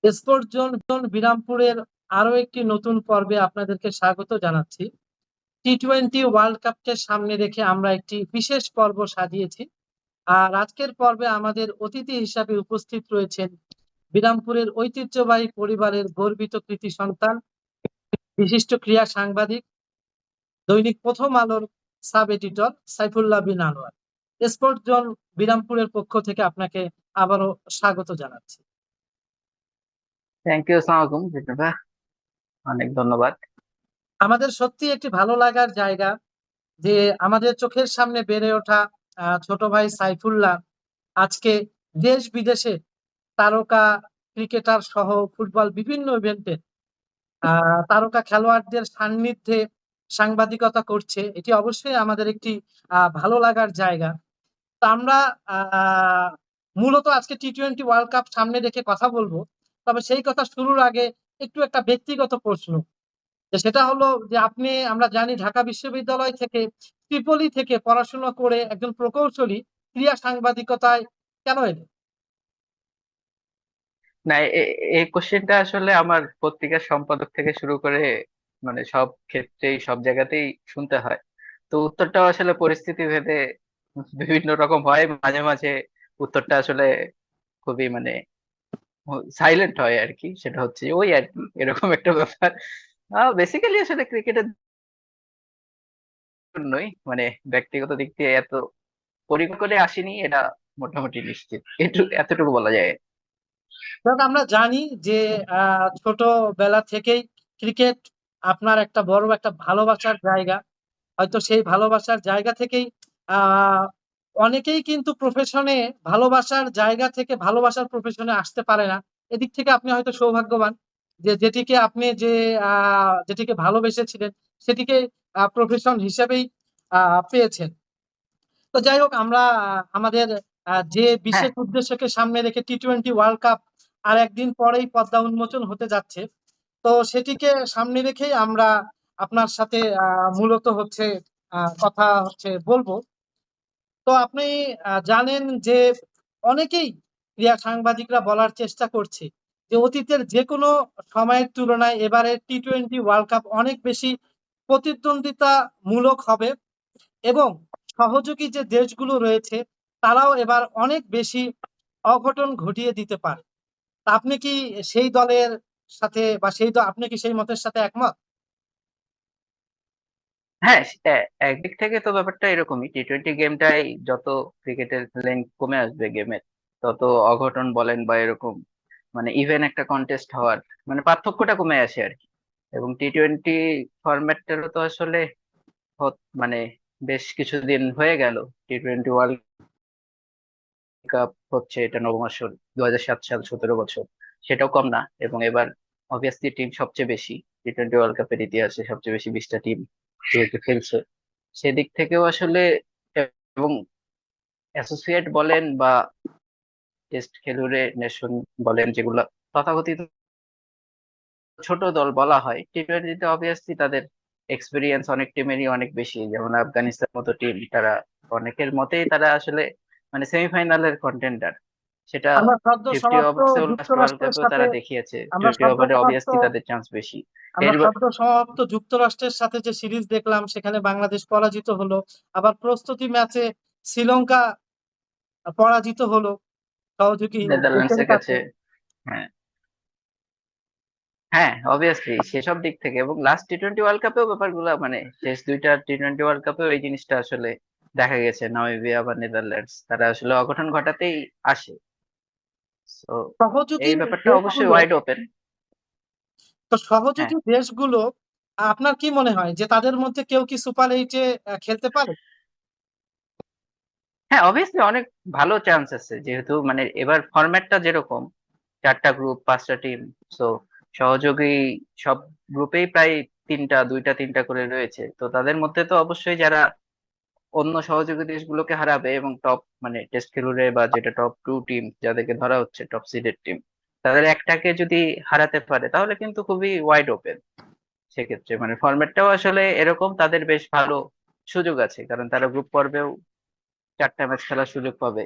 Sports zone বিরামপুরের আরো একটি নতুন পর্বে আপনাদেরকে স্বাগত জানাচ্ছি। টি-20 ওয়ার্ল্ড কাপকে সামনে রেখে আমরা একটি বিশেষ পর্ব সাজিয়েছি। আর আজকের পর্বে আমাদের অতিথি হিসাবে উপস্থিত রয়েছেন বিরামপুরের ঐতিহ্যবাহী পরিবারের গর্বিত কৃতি সন্তান, বিশিষ্ট ক্রীড়া সাংবাদিক, দৈনিক প্রথম আলোর sub editor Saifullah bin Anwar. Sports zone বিরামপুরের পক্ষ থেকে আপনাকে আবারও স্বাগত জানাচ্ছি। Thank you. আসসালামু আলাইকুম জিতু ভাই, অনেক ধন্যবাদ। আমাদের সত্যি একটি ভালো লাগার জায়গা যে আমাদের চোখের সামনে বেড়ে ওঠা ছোট ভাই সাইফুল্লাহ আজকে দেশ বিদেশে তারকা ক্রিকেটার সহ ফুটবল বিভিন্ন ইভেন্টে তারকা খেলোয়াড়দের সান্নিধ্যে সাংবাদিকতা করছে। এটি অবশ্যই আমাদের একটি ভালো লাগার জায়গা। তো আমরা আহ মূলত আজকে টি-20 ওয়ার্ল্ড কাপ সামনে রেখে কথা বলবো। তবে সেই কথা শুরুর আগে একটু একটা ব্যক্তিগত প্রশ্ন, যে সেটা হলো যে আমরা জানি ঢাকা বিশ্ববিদ্যালয় থেকে ট্রিপলি থেকে পড়াশোনা করে একজন প্রকৌশলী ক্রীড়া সাংবাদিকতায় কেন এলেন? না, এই কোশ্চেনটা আসলে আমার পত্রিকার সম্পাদক থেকে শুরু করে মানে সব ক্ষেত্রেই সব জায়গাতেই শুনতে হয়। তো উত্তরটাও আসলে পরিস্থিতি ভেদে বিভিন্ন রকম হয়। মাঝে মাঝে উত্তরটা আসলে খুবই মানে সাইলেন্ট হয় আর কি, সেটা হচ্ছে ওই আর কি এরকম একটা ব্যাপার। বেসিক্যালি আসলে ক্রিকেটের জন্যই মানে ব্যক্তিগত দিক দিয়ে এত পরিকল্পনা আসেনি, এটা মোটামুটি নিশ্চিত, এতটুকু বলা যায়। কারণ আমরা জানি যে ছোটবেলা থেকেই ক্রিকেট আপনার একটা বড় একটা ভালোবাসার জায়গা। হয়তো সেই ভালোবাসার জায়গা থেকেই আহ অনেকেই কিন্তু প্রফেশনে ভালোবাসার জায়গা থেকে ভালোবাসার প্রফেশনে আসতে পারে না। এদিক থেকে আপনি হয়তো সৌভাগ্যবান যে যেটিকে ভালোবেসেছিলেন সেটিকে প্রফেশন হিসেবেই পেয়েছেন। তো যাই হোক, আমরা আমাদের যে হ্যাঁ, বিশেষ উদ্দেশ্যকে সামনে রেখে টি-20 ওয়ার্ল্ড কাপ আর একদিন পরেই পদ্মা উন্মোচন হতে যাচ্ছে। তো সেটিকে সামনে রেখেই আমরা আপনার সাথে মূলত হচ্ছে কথা হচ্ছে বলবো। তো আপনি জানেন যে অনেকেই ক্রীড়া সাংবাদিকরা বলার চেষ্টা করছে যে অতীতের যে কোনো সময়ের তুলনায় এবারে টি-20 ওয়ার্ল্ড কাপ অনেক বেশি প্রতিদ্বন্দ্বিতা মূলক হবে এবং সহযোগী যে দেশগুলো রয়েছে তারাও এবার অনেক বেশি অঘটন ঘটিয়ে দিতে পারে। তা আপনি কি সেই দলের সাথে বা আপনি কি সেই মতের সাথে একমত? হ্যাঁ, সেটা একদিক থেকে তো ব্যাপারটা এরকমই। টি-20 গেমটাই যত ক্রিকেটের লেন্থ কমে আসবে গেমের, তত অঘটন বলেন বা এরকম মানে ইভেন একটা কন্টেস্ট হওয়ার মানে পার্থক্যটা কমে আসে আর কি। এবং টি-20 ফরম্যাটটারও তো আসলে মানে বেশ কিছুদিন হয়ে গেল। টি-20 ওয়ার্ল্ড কাপ হচ্ছে এটা নবম আসর, 2007 সাল, 17 বছর, সেটাও কম না। এবং এবার অবভিয়াসলি টিম সবচেয়ে বেশি, টি-20 ওয়ার্ল্ড কাপের ইতিহাসে সবচেয়ে বেশি 20টা টিম যেহেতু খেলছে, সেদিক থেকেও আসলে এবং অ্যাসোসিয়েট বলেন বা টেস্ট খেলুড়ে নেশন বলেন, যেগুলো তথাকথিত ছোট দল বলা হয়, টি-20তে অবভিয়াসলি তাদের এক্সপিরিয়েন্স অনেক টিমেরই অনেক বেশি। যেমন আফগানিস্তান মতো টিম, তারা অনেকের মতেই তারা আসলে মানে সেমিফাইনালের কন্টেন্ডার। সেটা আমরা সদ্য 50 সমাপ্ত ওভার্স লাস্ট ওয়ার্ল্ড যুক্তরাষ্ট্রের কাপেও সাথে তারা দেখিয়েছে, আমরা 20 সদ্য ওভারে সমাপ্ত অবভিয়াসলি তাদের চান্স বেশি। আমরা এর সদ্য সমাপ্ত যুক্তরাষ্ট্রের সাথে যে সিরিজ দেখলাম সেখানে বাংলাদেশ পরাজিত হলো। আবার প্রস্তুতি ম্যাচে শ্রীলঙ্কা পরাজিত হলো সহযোগী নেদারল্যান্ডস দেশের এর কাছে। কাছে। হ্যাঁ, হ্যাঁ, অবভিয়াসলি সেসব দিক থেকে এবং লাস্ট টি-20 ওয়ার্ল্ড কাপেও ব্যাপারগুলো মানে শেষ দুইটা টি-20 ওয়ার্ল্ড কাপেও এই জিনিসটা আসলে দেখা গেছে। নামিবিয়া বা নেদারল্যান্ডস তারা আসলে অঘটন ঘটাতেই আসে। তো সহযোগী এই ব্যাপারটা অবশ্যই দেশগুলো ওয়াইড ওপেন। তো হ্যাঁ, সহযোগী দেশগুলো আপনার কি মনে হয় যে তাদের মধ্যে কেউ কি সুপার এইটে খেলতে পারে? হ্যাঁ, অবভিয়াসলি অনেক ভালো চান্স আছে, যেহেতু মানে এবার ফরম্যাটটা যেরকম, 4টা গ্রুপ, 5টা টিম। সো সহযোগী সব গ্রুপেই প্রায় দুইটা তিনটা করে রয়েছে। তো তাদের মধ্যে তো অবশ্যই যারা অন্য সহযোগী দেশগুলোকে হারাবে এবং টপ মানে টেস্ট খেলুড়ে বা যেটা টপ 2 টিম যাদেরকে ধরা হচ্ছে টপ সিডেড টিম, তাদের একটাকে যদি হারাতে পারে তাহলে কিন্তু খুবই ওয়াইড ওপেন। সেক্ষেত্রে মানে ফরম্যাটটাও আসলে এরকম, তাদের বেশ ভালো সুযোগ আছে, কারণ তারা গ্রুপ পর্বেও 4টা ম্যাচ খেলার সুযোগ পাবে।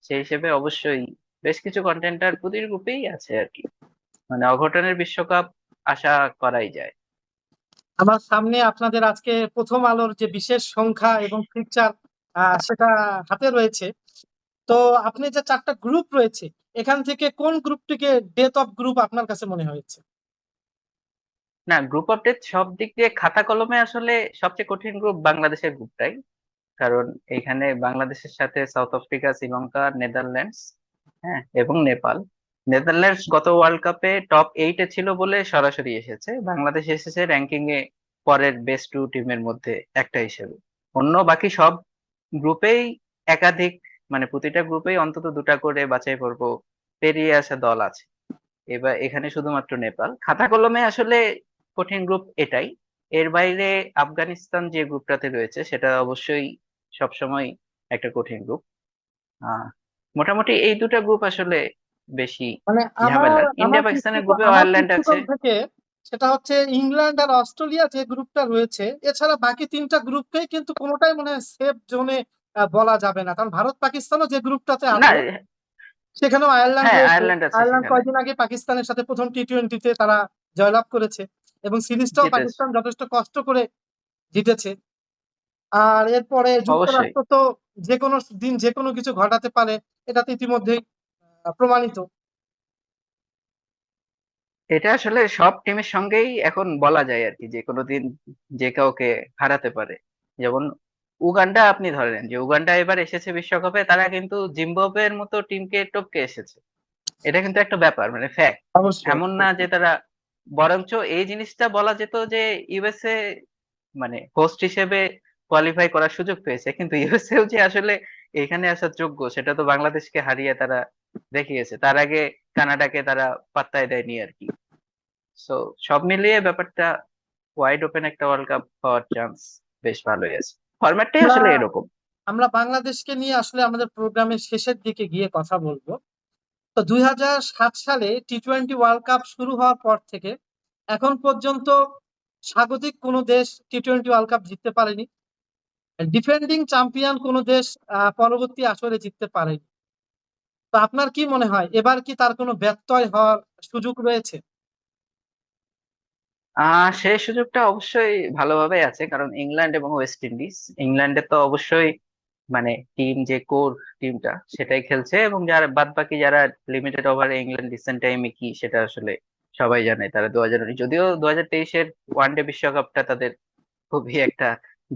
সেই হিসেবে অবশ্যই বেশ কিছু কন্টেন্টার প্রতি গ্রুপেই আছে আর কি। মানে অঘটনের বিশ্বকাপ আশা করাই যায়। আমার সামনে আপনাদের আজকে প্রথম আলোর যে বিশেষ সংখ্যা এবং ফিকচার সেটা হাতে রয়েছে। তো আপনি যে চারটা গ্রুপ রয়েছে, এখান থেকে কোন গ্রুপটিকে ডেথ অফ গ্রুপ আপনার কাছে মনে হয়েছে? না, গ্রুপ অফ ডেথ সব দিক দিয়ে খাতা কলমে আসলে সবচেয়ে কঠিন গ্রুপ বাংলাদেশের গ্রুপটাই। কারণ এখানে বাংলাদেশের সাথে সাউথ আফ্রিকা, শ্রীলঙ্কা, নেদারল্যান্ডস, হ্যাঁ এবং নেপাল। নেদারল্যান্ডস গত ওয়ার্ল্ড কাপে টপ 8-এ ছিল বলে সরাসরি এসেছে, বাংলাদেশ এসেছে র্যাঙ্কিং এ পরের বেস্ট 2 টিমের মধ্যে একটা হিসেবে। অন্য বাকি সব গ্রুপেই একাধিক, মানে প্রতিটা গ্রুপেই অন্তত দুটা করে বাছাই পর্ব পেরিয়ে আসা দল আছে। এবার এখানে শুধুমাত্র নেপাল খাতা কলমে আসলে কঠিন গ্রুপ এটাই। এর বাইরে আফগানিস্তান যে গ্রুপটাতে রয়েছে সেটা অবশ্যই সবসময় একটা কঠিন গ্রুপ। আহ মোটামুটি এই দুটা গ্রুপ আসলে বেশি মানে আমার ঝামেলার। আমার ইন্ডিয়া পাকিস্তানের দৃষ্টিকোণ গ্রুপে আমার আয়ারল্যান্ড আছে। দৃষ্টিকোণ থেকে সেটা হচ্ছে ইংল্যান্ড আর অস্ট্রেলিয়া যে গ্রুপটা রয়েছে, এছাড়া বাকি তিনটা গ্রুপকেই কিন্তু কোনোটাই মনে হয় সেফ জোনে বলা যাবে না, কারণ ভারত পাকিস্তানও যে গ্রুপটাতে না, আছে সেখানেও আয়ারল্যান্ড হ্যাঁ রয়েছে। আয়ারল্যান্ড আছে আয়ারল্যান্ড সেখানে, কয়েকদিন আগে পাকিস্তানের সাথে প্রথম টি-20-তে তারা জয়লাভ করেছে এবং সিরিজটাও জিতেছে পাকিস্তান যথেষ্ট কষ্ট করে জিতেছে। আর এরপরে অবশ্যই। যুক্তরাষ্ট্র তো যে কোনো দিন যে কোনো কিছু ঘটাতে পারে, এটা তো ইতিমধ্যেই প্রমাণিত। এটা আসলে সব টিমের সঙ্গেই এখন বলা যায় আর কি, যে কোনো দিন যে কাউকে হারাতে পারে। যেমন উগান্ডা আপনি ধরেন, যে উগান্ডা এবার এসেছে বিশ্বকাপে, তারা কিন্তু জিম্বাবুয়ের মতো টিমকে টপকে এসেছে। এটা কিন্তু একটা ব্যাপার, মানে ফ্যাক্ট। অবশ্যই। এমন না যে তারা, বরঞ্চ এই জিনিসটা বলা যেত যে ইউএসএ মানে হোস্ট হিসেবে কোয়ালিফাই করার সুযোগ পেয়েছে, কিন্তু ইউএসএও যে আসলে এখানে আসার যোগ্য সেটা তো বাংলাদেশকে হারিয়ে তারা দেখিয়েছে। তার আগে কানাডাকে তারা পাত্তাই দেয়নি আর কি। সো সব মিলিয়ে ব্যাপারটা ওয়াইড ওপেন একটা ওয়ার্ল্ড কাপ হওয়ার চান্স বেশ ভালোই আছে। ফরম্যাটটাই আমরা আসলে এরকম। আমরা বাংলাদেশকে নিয়ে আসলে আমাদের প্রোগ্রামের শেষের দিকে গিয়ে কথা বলবো। তো 2007 সালে টি-20 ওয়ার্ল্ড কাপ শুরু হওয়ার পর থেকে এখন পর্যন্ত স্বাগতিক কোনো দেশ টি-20 ওয়ার্ল্ড কাপ জিততে পারেনি। ডিফেন্ডিং চ্যাম্পিয়ন কোনো দেশ পরবর্তী আসরে জিততে পারেনি। তো আপনার কি মনে হয় এবার কি তার কোনো ব্যত্যয় হওয়ার সুযোগ রয়েছে? সেই সুযোগটা অবশ্যই ভালোভাবে আছে, কারণ ইংল্যান্ড এবং ওয়েস্ট ইন্ডিজ, ইংল্যান্ডে তো অবশ্যই মানে টিম যে কোর টিমটা সেটাই খেলছে, এবং যারা বাদ বাকি যারা লিমিটেড ওভারে ইংল্যান্ড রিসেন্ট টাইমে কি সেটা আসলে সবাই জানে। তারা 2000, যদিও 2023-এর ওয়ানডে বিশ্বকাপটা তাদের খুবই একটা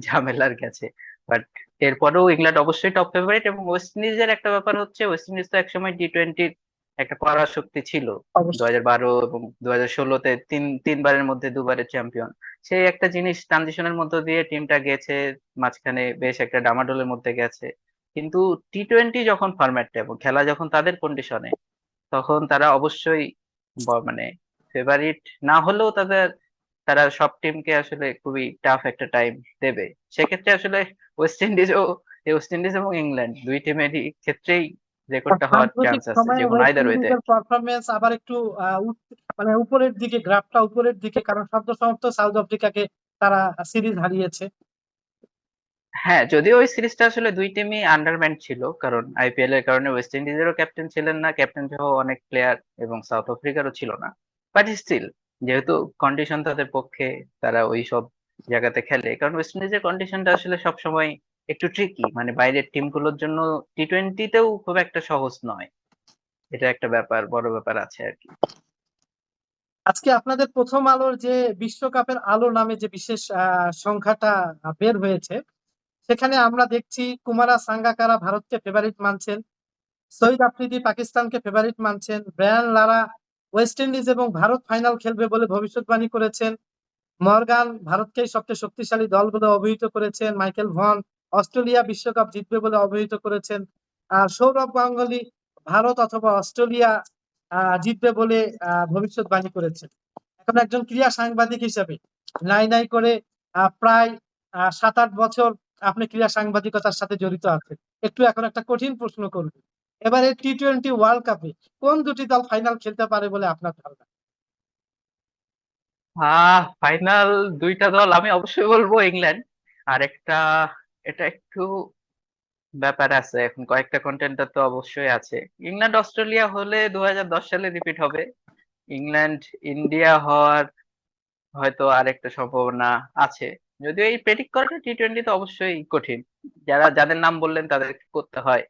ঝামেলার গেছে, বাট এরপরেও ইংল্যান্ড অবশ্যই টপ ফেভারিট। এবং ওয়েস্ট ইন্ডিজের একটা ব্যাপার হচ্ছে, ওয়েস্ট ইন্ডিজ তো একসময় টি-20-র একটা পরাশক্তি ছিল। দু অবশ্যই। হাজার বারো এবং 2016-তে তিনবারের মধ্যে দুবারের চ্যাম্পিয়ন। সেই একটা জিনিস ট্রানজিশনের মধ্য দিয়ে টিমটা গেছে, মাঝখানে বেশ একটা ডামাডোলের মধ্যে গেছে। কিন্তু টি-20 যখন ফরম্যাটটা এবং খেলা যখন তাদের কন্ডিশনে, তখন তারা অবশ্যই মানে ফেভারিট না হলেও তারা সব টিমকে আসলে খুবই টাফ একটা টাইম দেবে। সেক্ষেত্রে আসলে ওয়েস্ট ইন্ডিজ এবং ইংল্যান্ড দুই টিমেরই ক্ষেত্রেই আর রেকর্ডটা হওয়ার সাম্প্রতিক চান্স আছে সময়ে যে কোনো ওয়েস্ট আইদার ওয়েতে। ইন্ডিজের পারফরমেন্স আবার একটু মানে উপরের দিকে, গ্রাফটা উপরের দিকে, কারণ সদ্য সমাপ্ত সাউথ আফ্রিকাকে তারা সিরিজ হারিয়েছে। হ্যাঁ, যদিও ওই সিরিজটা আসলে দুই টিমই আন্ডারম্যান ছিল, কারণ আইপিএল এর কারণে ওয়েস্ট ইন্ডিজেরও ক্যাপ্টেন ছিলেন না, ক্যাপ্টেন সহ অনেক প্লেয়ার, এবং সাউথ আফ্রিকারও ছিল না। বাট স্টিল, যেহেতু কন্ডিশন তাদের পক্ষে, তারা ওই সব জায়গাতে খেলে। কারণ ওয়েস্ট ইন্ডিজের কন্ডিশনটা আসলে সবসময় একটু ট্রিকি, মানে বাইরের টিমগুলোর জন্য টি-20-তেও খুব একটা সহজ নয়। এটা একটা ব্যাপার, বড় ব্যাপার আছে আর কি। আজকে আপনাদের প্রথম আলোর যে বিশ্বকাপের আলো নামে যে বিশেষ সংখ্যাটা বের হয়েছে, সেখানে আমরা দেখছি কুমারা সাঙ্গাকারা ভারতকে ফেভারিট মানছেন, সৈয়দ আফ্রিদি পাকিস্তানকে ফেভারিট মানছেন, ব্রায়ান লারা ওয়েস্ট ইন্ডিজ এবং ভারত ফাইনাল খেলবে বলে ভবিষ্যৎবাণী করেছেন, মর্গান ভারতকেই সবচেয়ে শক্তিশালী দল বলে অভিহিত করেছেন, মাইকেল ভন অস্ট্রেলিয়া বিশ্বকাপ জিতবে বলে অভিহিত করেছেন, আর সৌরভ গাঙ্গুলী ভারত অথবা অস্ট্রেলিয়া জিতবে বলে ভবিষ্যৎবাণী করেছেন। এখন একজন ক্রীড়া সাংবাদিক হিসেবে নাই নাই করে প্রায় 7-8 বছর আপনি ক্রীড়া সাংবাদিকতার সাথে জড়িত আছেন, একটু এখন একটা কঠিন প্রশ্ন করব। এবারে টি-20 ওয়ার্ল্ড কাপে কোন দুটি দল ফাইনাল খেলতে পারে বলে আপনার ধারণা? ফাইনাল দুইটা দল আমি অবশ্যই বলবো ইংল্যান্ড। আর একটা, এটা একটু ব্যাপার আছে, এখন কয়েকটা কন্টেন্টার তো অবশ্যই আছে। ইংল্যান্ড অস্ট্রেলিয়া হলে 2010 সালে রিপিট হবে। ইংল্যান্ড ইন্ডিয়া হওয়ার হয়তো আরেকটা সম্ভাবনা আছে, যদিও এই প্রেডিক্ট করাটা টি-20 তো অবশ্যই কঠিন। যাদের নাম বললেন তাদের করতে হয়,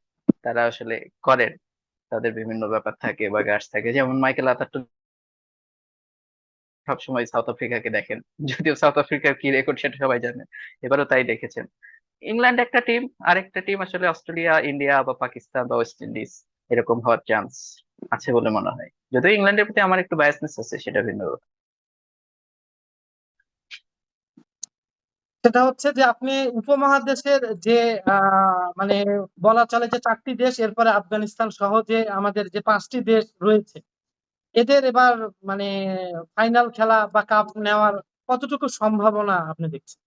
তারা আসলে করেন, তাদের বিভিন্ন ব্যাপার থাকে বা গাছ থাকে, যেমন মাইকেল আর্থার তো সবসময় সাউথ আফ্রিকাকে দেখেন, যদিও সাউথ আফ্রিকার কি রেকর্ড সেটা সবাই জানে, এবারও তাই দেখেছেন। ইংল্যান্ড একটা টিম, আরেকটা টিম আসলে অস্ট্রেলিয়া, ইন্ডিয়া বা পাকিস্তান বা ওয়েস্ট ইন্ডিজ, এরকম হওয়ার চান্স আছে বলে মনে হয়। যদিও ইংল্যান্ডের প্রতি আমার একটু বায়াসনেস আছে, সেটা ভিন্ন ব্যাপার। সেটা হচ্ছে যে আপনি উপমহাদেশের যে মানে বলা চলে যে 4টি দেশ, এরপরে আফগানিস্তান সহ যে আমাদের যে 5টি দেশ রয়েছে, এদের এবার মানে ফাইনাল খেলা বা কাপ নেওয়ার কতটুকু সম্ভাবনা আপনি দেখছেন?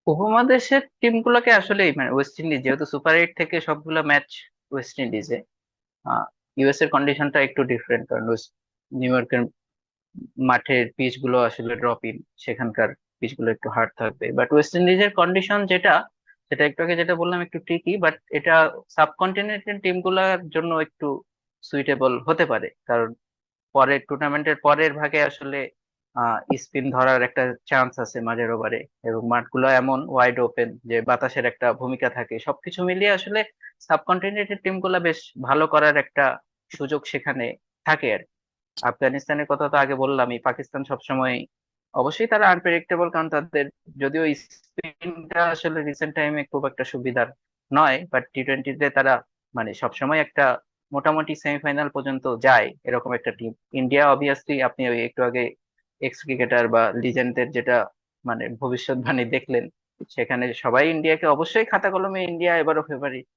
উপমহাদেশের টিম গুলোকে আসলে মানে ওয়েস্ট ইন্ডিজ যেহেতু সুপার 8 থেকে সবগুলো ম্যাচ ওয়েস্ট ইন্ডিজে, ইউএস এর কন্ডিশনটা একটু ডিফারেন্ট, কারণ নিউ ইয়র্কের মাঠের পিচ গুলো আসলে ড্রপ ইন, সেখানকার পিচ গুলো একটু হার্ড থাকবে। বাট ওয়েস্ট ইন্ডিজের কন্ডিশন যেটা, সেটা একটু আগে যেটা বললাম একটু ট্রিকি, বাট এটা সাবকন্টিনেন্টাল টিম গুলার জন্য একটু সুইটেবল হতে পারে, কারণ পরের টুর্নামেন্টের পরের ভাগে আসলে স্পিন ধরার একটা চান্স আছে মাঝের ওভারে, এবং মাঠগুলো এমন ওয়াইড ওপেন যে বাতাসের একটা ভূমিকা থাকে, সবকিছু মিলিয়ে আসলে সাবকন্টিনেন্টের টিম গুলা বেশ ভালো করার একটা সুযোগ সেখানে থাকে আর কি। আফগানিস্তানের কথা তো আগে বললামই, পাকিস্তান সবসময় অবশ্যই তারা আনপ্রেডিক্টেবল, কারণ তাদের যদিও স্পিনটা আসলে রিসেন্ট টাইমে খুব একটা সুবিধার নয়, বাট টি-20 তে তারা মানে সবসময় একটা মোটামুটি সেমিফাইনাল পর্যন্ত যায়, এরকম একটা টিম। ইন্ডিয়া অবভিয়াসলি আপনি ওই একটু আগে এক্স ক্রিকেটার বা লিজেন্ডের যেটা মানে ভবিষ্যৎবাণী দেখলেন, সেখানে সবাই ইন্ডিয়াকে অবশ্যই খাতা কলমে ইন্ডিয়া এবারও ফেভারিট।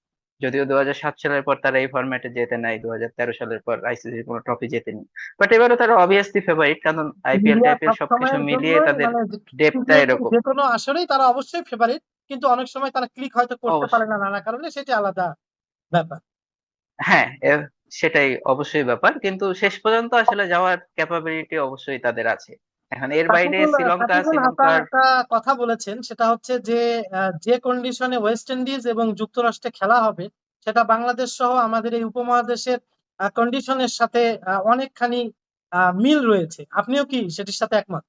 যদিও 2007 সালের পর তারা এই ফরম্যাটে জেতে নাই, 2013 সালের পর আইসিসি কোনো ট্রফি জেতেনি, বাট এবারও তারা অবভিয়াসলি ফেভারিট, কারণ আইপিএল ইন্ডিয়া টাইপের সব সবকিছু সময়ের মিলিয়ে জন্যই তাদের মানে ডেপথটা টি-20 এরকম। যে কোনো আসরেই তারা অবশ্যই ফেভারিট, কিন্তু অনেক সময় তারা ক্লিক হয়তো করতে পারে অবশ্যই, না নানা কারণে, সেটা আলাদা ব্যাপার। হ্যাঁ, সেটাই অবশ্যই ব্যাপার, কিন্তু শেষ পর্যন্ত আসলে যাওয়ার ক্যাপাবিলিটি অবশ্যই তাদের আছে। এখন এর বাইরে সাকিবুল শ্রীলঙ্কা, সাকিবুল হাসান শ্রীলঙ্কার একটা কথা বলেছেন, সেটা হচ্ছে যে যে কন্ডিশনে ওয়েস্ট ইন্ডিজ এবং যুক্তরাষ্ট্রে খেলা হবে, সেটা বাংলাদেশ সহ আমাদের এই উপমহাদেশের কন্ডিশনের সাথে অনেকখানি মিল রয়েছে। আপনিও কি সেটির সাথে একমত?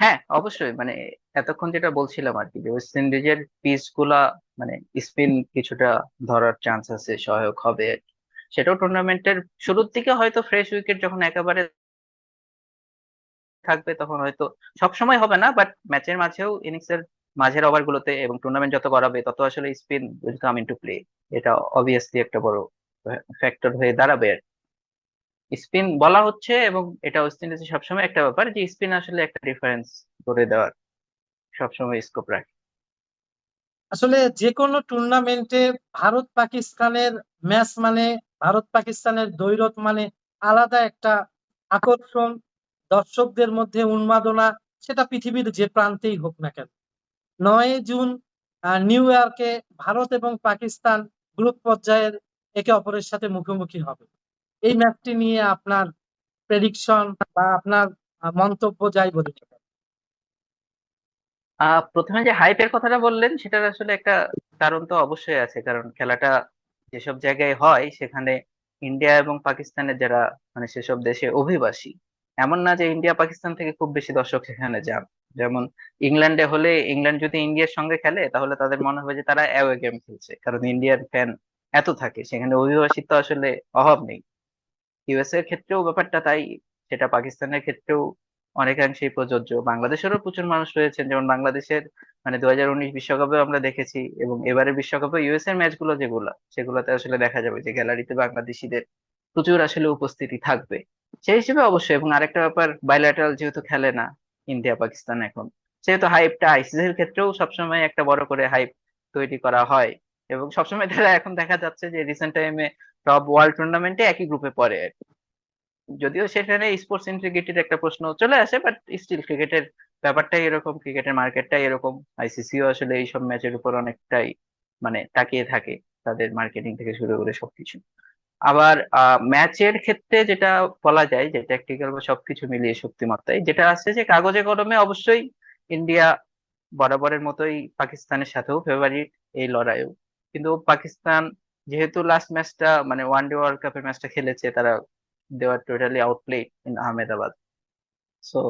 হ্যাঁ অবশ্যই, মানে এতক্ষণ যেটা বলছিলাম আর কি, যে ওয়েস্ট ইন্ডিজের পিচ গুলা মানে স্পিন কিছুটা ধরার চান্স আছে, সহায়ক হবে আর কি। সেটাও টুর্নামেন্টের শুরুর দিকে হয়তো ফ্রেশ উইকেট যখন একেবারে থাকবে তখন হয়তো, সবসময় হবে না, বাট ম্যাচের মাঝেও ইনিংসের মাঝের ওভার গুলোতে এবং টুর্নামেন্ট যত গড়াবে তত আসলে spin will come into play. এটা অবভিয়াসলি একটা বড় ফ্যাক্টর হয়ে দাঁড়াবে আর স্পিন বলা হচ্ছে, এবং এটা ওয়েস্ট ইন্ডিজের সবসময় একটা ব্যাপার যে স্পিন আসলে একটা ডিফারেন্স করে দেওয়ার সবসময় স্কোপ রাখে। আসলে যে কোনো টুর্নামেন্টে ভারত পাকিস্তানের ম্যাচ মানে, ভারত পাকিস্তানের দ্বৈরথ মানে আলাদা একটা আকর্ষণ, দর্শকদের মধ্যে উন্মাদনা, সেটা পৃথিবীর যে প্রান্তেই হোক না কেন। 9 জুন নিউ ইয়র্কে ভারত এবং পাকিস্তান গ্রুপ পর্যায়ের একে অপরের সাথে মুখোমুখি হবে। এই ম্যাচটি নিয়ে আপনার প্রেডিকশন বা আপনার মন্তব্য যাই বলি না কেন। প্রথমে যে হাইপের কথাটা বললেন সেটার আসলে একটা কারণ তো অবশ্যই আছে, কারণ খেলাটা যেসব জায়গায় হয় সেখানে ইন্ডিয়া এবং পাকিস্তানের যারা মানে সেসব দেশে অভিবাসী, এমন না যে ইন্ডিয়া পাকিস্তান থেকে খুব বেশি দর্শক সেখানে যান। যেমন ইংল্যান্ডে হলে, ইংল্যান্ড যদি ইন্ডিয়ার সঙ্গে খেলে তাহলে তাদের মনে হবে যে তারা অ্যাওয়ে গেম খেলছে, কারণ ইন্ডিয়ার ফ্যান এত থাকে সেখানে, অভিবাসীর তো আসলে অভাব নেই। ইউএস এর ক্ষেত্রেও ব্যাপারটা তাই, সেটা পাকিস্তানের ক্ষেত্রেও অনেকাংশেই প্রযোজ্য। বাংলাদেশেরও প্রচুর মানুষ রয়েছেন, যেমন বাংলাদেশের মানে 2019 বিশ্বকাপে আমরা দেখেছি, এবং এবারের বিশ্বকাপে ইউএস এর ম্যাচ গুলো যেগুলা, সেগুলোতে আসলে দেখা যাবে যে গ্যালারিতে বাংলাদেশিদের প্রচুর আসলে উপস্থিতি থাকবে। সেই হিসেবে অবশ্যই, এবং আরেকটা ব্যাপার, বাইল্যাটারাল যেহেতু খেলে না ইন্ডিয়া পাকিস্তান এখন, সেহেতু হাইপটা আইসিসি এর ক্ষেত্রেও সবসময় একটা বড় করে হাইপ তৈরি করা হয়, এবং সবসময় তারা এখন দেখা যাচ্ছে যে রিসেন্ট টাইমে সব ওয়ার্ল্ড টুর্নামেন্টে একই গ্রুপে পড়ে। যদিও সেখানে স্পোর্টস ইন্টিগ্রিটির একটা প্রশ্ন চলে আসে, বাট স্টিল ক্রিকেটের ব্যাপারটাই এরকম, ক্রিকেটের মার্কেটটাই এরকম। আইসিসিও আসলে এইসব ম্যাচের উপর অনেকটাই মানে তাকিয়ে থাকে, তাদের মার্কেটিং থেকে শুরু করে সবকিছু। আবার ম্যাচের ক্ষেত্রে যেটা বলা যায় যে ট্যাকটিক্যাল বা সবকিছু মিলিয়ে শক্তিমত্তায় যেটা আছে, যে কাগজে কলমে অবশ্যই ইন্ডিয়া বরাবরের মতোই পাকিস্তানের সাথেও ফেভারিট এই লড়াইও। কিন্তু পাকিস্তান যেহেতু লাস্ট ম্যাচটা মানে ওয়ানডে ওয়ার্ল্ড কাপের ম্যাচটা খেলেছে, তারা they are totally outplayed in Ahmedabad. So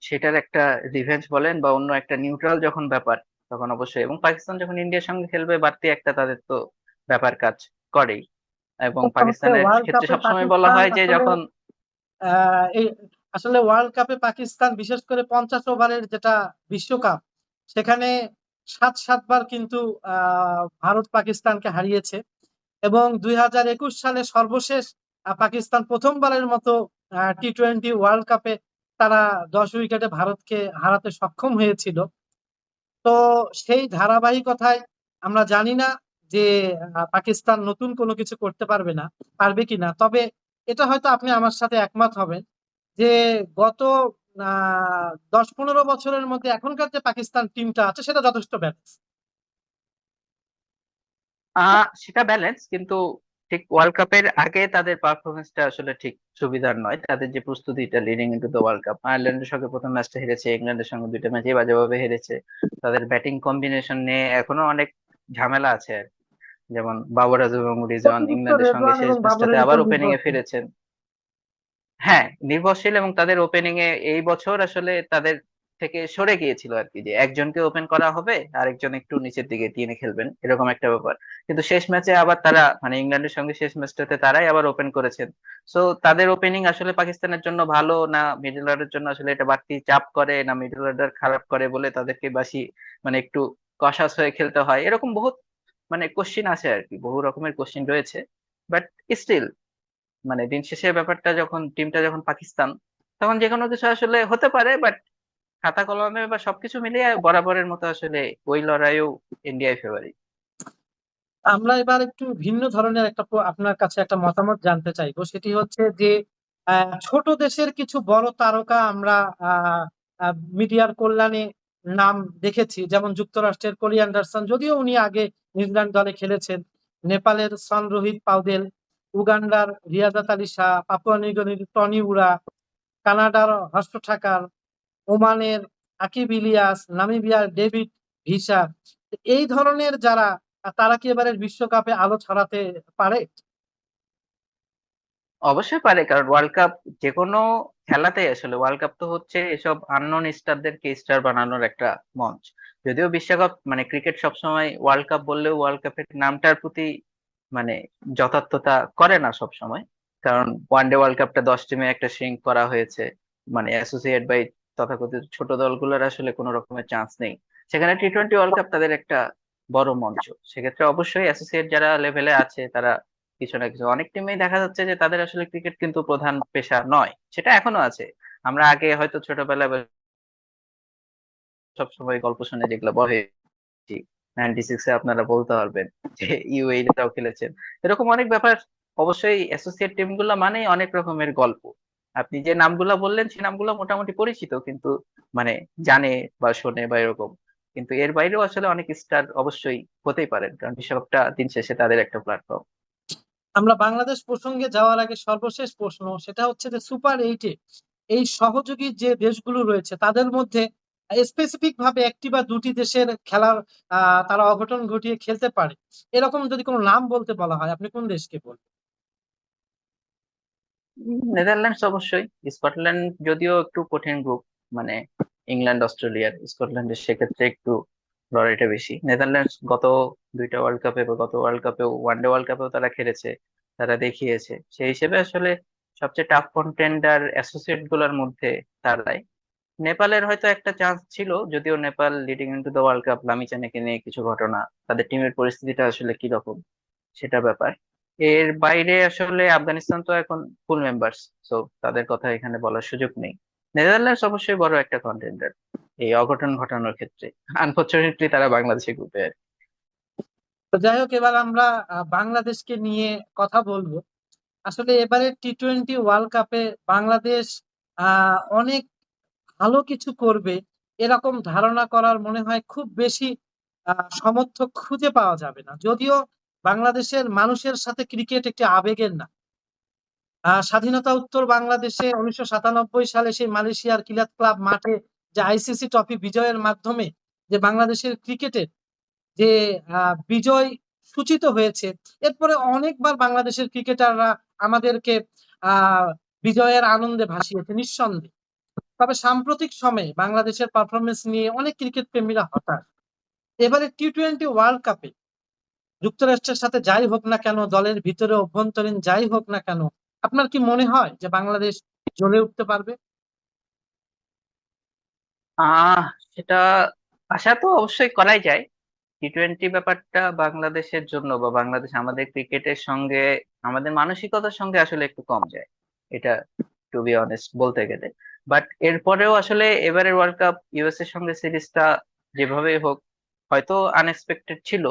সেটার একটা রিভেঞ্জ বলেন বা অন্য একটা নিউট্রাল যখন ব্যাপার, তখন অবশ্যই, এবং পাকিস্তান যখন ইন্ডিয়ার সঙ্গে খেলবে বাড়তি একটা তাদের তো ব্যাপার কাজ করেই। এবং কথা হচ্ছে পাকিস্তানের ওয়ার্ল্ড ক্ষেত্রে কাপে সবসময় বলা পাকিস্তান হয় যে আসলে যখন এই আসলে ওয়ার্ল্ড কাপে পাকিস্তান বিশেষ করে 50 ওভারের যেটা বিশ্বকাপ, সেখানে 7-7 বার কিন্তু ভারত পাকিস্তানকে হারিয়েছে। এবং 2021 সালে সর্বশেষ পাকিস্তান প্রথমবারের মতো টি-20 ওয়ার্ল্ড কাপে তারা 10 উইকেটে ভারতকে হারাতে সক্ষম হয়েছিল। তো সেই ধারাবাহিকতায় আমরা জানি না যে পাকিস্তান নতুন কোনো কিছু করতে পারবে কিনা। তবে এটা হয়তো আপনি আমার সাথে একমত হবেন যে গত 10-15 বছরের মধ্যে এখনকার যে পাকিস্তান টিমটা আছে সেটা যথেষ্ট ব্যালেন্স। সেটা ব্যালেন্স, কিন্তু ঠিক ওয়ার্ল্ড কাপের আগে তাদের পারফরমেন্সটা আসলে ঠিক সুবিধার নয়। তাদের যে প্রস্তুতিটা leading into the world cup, আয়ারল্যান্ডের সঙ্গে প্রথম ম্যাচটা হেরেছে, ইংল্যান্ডের সঙ্গে দুইটা ম্যাচে বাজেভাবে হেরেছে। তাদের ব্যাটিং কম্বিনেশন নিয়ে এখনো অনেক ঝামেলা আছে আর কি। যেমন বাবর আজম এবং রিজওয়ান অতিরিক্ত ইংল্যান্ডের সঙ্গে রেজওয়ান শেষ এবং ম্যাচটাতে বাবরের উপর আবার ওপেনিং এ নির্ভরশীল। ফিরেছেন। হ্যাঁ, নির্ভরশীল, এবং তাদের ওপেনিং এ এই বছর আসলে তাদের থেকে সরে গিয়েছিল আর কি, যে একজনকে ওপেন করা হবে আরেকজন একটু নিচের দিকে টিমে খেলবেন, এরকম একটা ব্যাপার। কিন্তু শেষ ম্যাচে আবার তারা, মানে ইংল্যান্ডের সঙ্গে শেষ ম্যাচটাতে তারাই আবার ওপেন করেছেন। সো তাদের ওপেনিং আসলে পাকিস্তানের জন্য ভালো না মিডল অর্ডারের জন্য আসলে এটা বাড়তি চাপ করে, না মিডল অর্ডার খারাপ করে বলে তাদেরকে বেশি মানে একটু কশাস হয়ে খেলতে হয়, এরকম বহুত মানে কোশ্চিন আছে আর কি, বহু রকমের কোশ্চিন রয়েছে। বাট স্টিল মানে দিন শেষে ব্যাপারটা যখন টিমটা যখন পাকিস্তান, তখন যে কোনো কিছু আসলে হতে পারে। বাট খাতা কলমে বা সবকিছু মিলিয়ে বরাবরের মতো আসলে ওই লড়াইও ইন্ডিয়ায় ফেভারিট। আমরা এবার একটু ভিন্ন ধরনের আপনার কাছে একটা মতামত জানতে চাইবো, সেটি হচ্ছে যে ছোট দেশের কিছু বড় তারকা আমরা মিডিয়ার কল্যাণে নাম দেখেছি, যেমন যুক্তরাষ্ট্রের কোলি অ্যান্ডারসন, যদিও উনি আগে নিউজিল্যান্ড দলে খেলেছেন, নেপালের সনরোহিত পাউদেল, উগান্ডার রিয়াজাত আলী শাহ, পাপুয়া নিউগিনির টনি উরা, কানাডার হর্ষ ঠাকার, ওমানের আকিব ইলিয়াস, নামিবিয়ার ডেভিড ভিসা। এই ধরনের যারা, তারা কি এবারের বিশ্বকাপে আলো ছড়াতে পারে? অবশ্যই পারে, কারণ ওয়ার্ল্ড কাপ যে কোনো খেলাতেই আসলে, ওয়ার্ল্ড কাপ তো হচ্ছে এসব আননোন স্টারদেরকে স্টার বানানোর একটা মঞ্চ। যদিও বিশ্বকাপ মানে ক্রিকেট সবসময় ওয়ার্ল্ড কাপ বললেও ওয়ার্ল্ড কাপের নামটার প্রতি মানে যথার্থতা করে না সব সময়। কারণ ওয়ানডে ওয়ার্ল্ড কাপটা 10 টিমে একটা শ্রিঙ্ক করা হয়েছে, মানে অ্যাসোসিয়েট বাই তথাকথিত ছোট দলগুলোর আসলে কোনো রকমের চান্স নেই। সেখানে টি-20 ওয়ার্ল্ড কাপ তাদের একটা বড় মঞ্চ। সেক্ষেত্রে অবশ্যই অ্যাসোসিয়েট যারা লেভেলে আছে তারা কিছু না কিছু, অনেক টিমেই দেখা যাচ্ছে যে তাদের আসলে ক্রিকেট কিন্তু প্রধান পেশা নয়, সেটা এখনো আছে। আমরা আগে হয়তো ছোটবেলায় বা সবসময় গল্প শুনে যেগুলো বড় হয়েছি, 96-এ আপনারা বলতে পারবেন যে ইউএই রাও খেলেছেন, এরকম অনেক ব্যাপার। অবশ্যই অ্যাসোসিয়েট টিম গুলা মানে অনেক রকমের গল্প। আপনি যে নামগুলা বললেন সেই নামগুলো মোটামুটি পরিচিত, কিন্তু মানে জানে বা শোনে বা এরকম। কিন্তু এর বাইরেও আসলে অনেক স্টার অবশ্যই হতেই পারেন, কারণ বিশ্বকাপটা দিন শেষে তাদের একটা প্ল্যাটফর্ম। আমরা বাংলাদেশ প্রসঙ্গে যাওয়ার আগে সর্বশেষ প্রশ্ন, সেটা হচ্ছে যে সুপার 8-এ এই সহযোগী যে দেশগুলো রয়েছে তাদের মধ্যে স্পেসিফিক ভাবে একটি বা দুটি দেশের খেলার তারা অঘটন ঘটিয়ে খেলতে পারে, এরকম যদি কোনো নাম বলতে বলা হয়, আপনি কোন দেশকে বলবেন? নেদারল্যান্ডস অবশ্যই। স্কটল্যান্ড যদিও একটু কঠিন গ্রুপ, মানে ইংল্যান্ড অস্ট্রেলিয়ার, স্কটল্যান্ডের সেক্ষেত্রে একটু লড়াইটা বেশি। নেদারল্যান্ডস গত দুইটা ওয়ার্ল্ড কাপে বা গত ওয়ার্ল্ড কাপেও ওয়ানডে ওয়ার্ল্ড কাপেও তারা খেলেছে, তারা দেখিয়েছে। সেই হিসেবে আসলে সবচেয়ে টাফ কন্টেন্ডার অ্যাসোসিয়েট গুলোর মধ্যে তারাই। নেপালের হয়তো একটা চান্স ছিল, যদিও Nepal leading into the world cup লামিচানেকে নিয়ে কিছু ঘটনা, তাদের টিমের পরিস্থিতিটা আসলে কি রকম সেটা ব্যাপার। এর বাইরে আসলে আফগানিস্তান তো এখন ফুল মেম্বার্স, তো তাদের কথা এখানে বলার সুযোগ নেই। নেদারল্যান্ডস অবশ্যই বড় একটা কন্টেন্ডার এই অঘটন ঘটানোর ক্ষেত্রে। আনফরচুনেটলি তারা বাংলাদেশের গ্রুপে। তো যাই হোক, এবার আমরা বাংলাদেশকে নিয়ে কথা বলবো। আসলে এবারে টি-20 ওয়ার্ল্ড কাপে বাংলাদেশ অনেক ভালো কিছু করবে এরকম ধারণা করার মনে হয় খুব বেশি সমর্থক খুঁজে পাওয়া যাবে না। যদিও বাংলাদেশের মানুষের সাথে ক্রিকেট একটি আবেগের না। স্বাধীনতা উত্তর বাংলাদেশে 1997 সালে সেই মালয়েশিয়ার কিলাত ক্লাব মাঠে যে আইসিসি ট্রফি বিজয়ের মাধ্যমে যে বাংলাদেশের ক্রিকেটের যে বিজয় সূচিত হয়েছে, এরপরে অনেকবার বাংলাদেশের ক্রিকেটাররা আমাদেরকে বিজয়ের আনন্দে ভাসিয়েছে নিঃসন্দেহে। তবে সাম্প্রতিক সময়ে বাংলাদেশের পারফরমেন্স নিয়ে অনেক ক্রিকেট প্রেমীরা হতাশ। এবারে টি-20 ওয়ার্ল্ড কাপে যুক্তরাষ্ট্রের সাথে যাই হোক না কেন, দলের ভিতরে অভ্যন্তরীণ যাই হোক না কেন, আপনার কি মনে হয় যে বাংলাদেশ জ্বলে উঠতে পারবে? আহ সেটা আশা তো অবশ্যই করাই যায়। টি-টোয়েন্টি ব্যাপারটা বাংলাদেশের জন্য বা বাংলাদেশ আমাদের ক্রিকেটের সঙ্গে আমাদের মানসিকতার সঙ্গে আসলে একটু কম যায়, এটা টু বি অনেস্ট বলতে গেলে। বাট এরপরেও আসলে এবারের ওয়ার্ল্ড কাপ ইউএস এর সঙ্গে সিরিজটা যেভাবে হোক হয়তো আনএক্সপেক্টেড ছিল,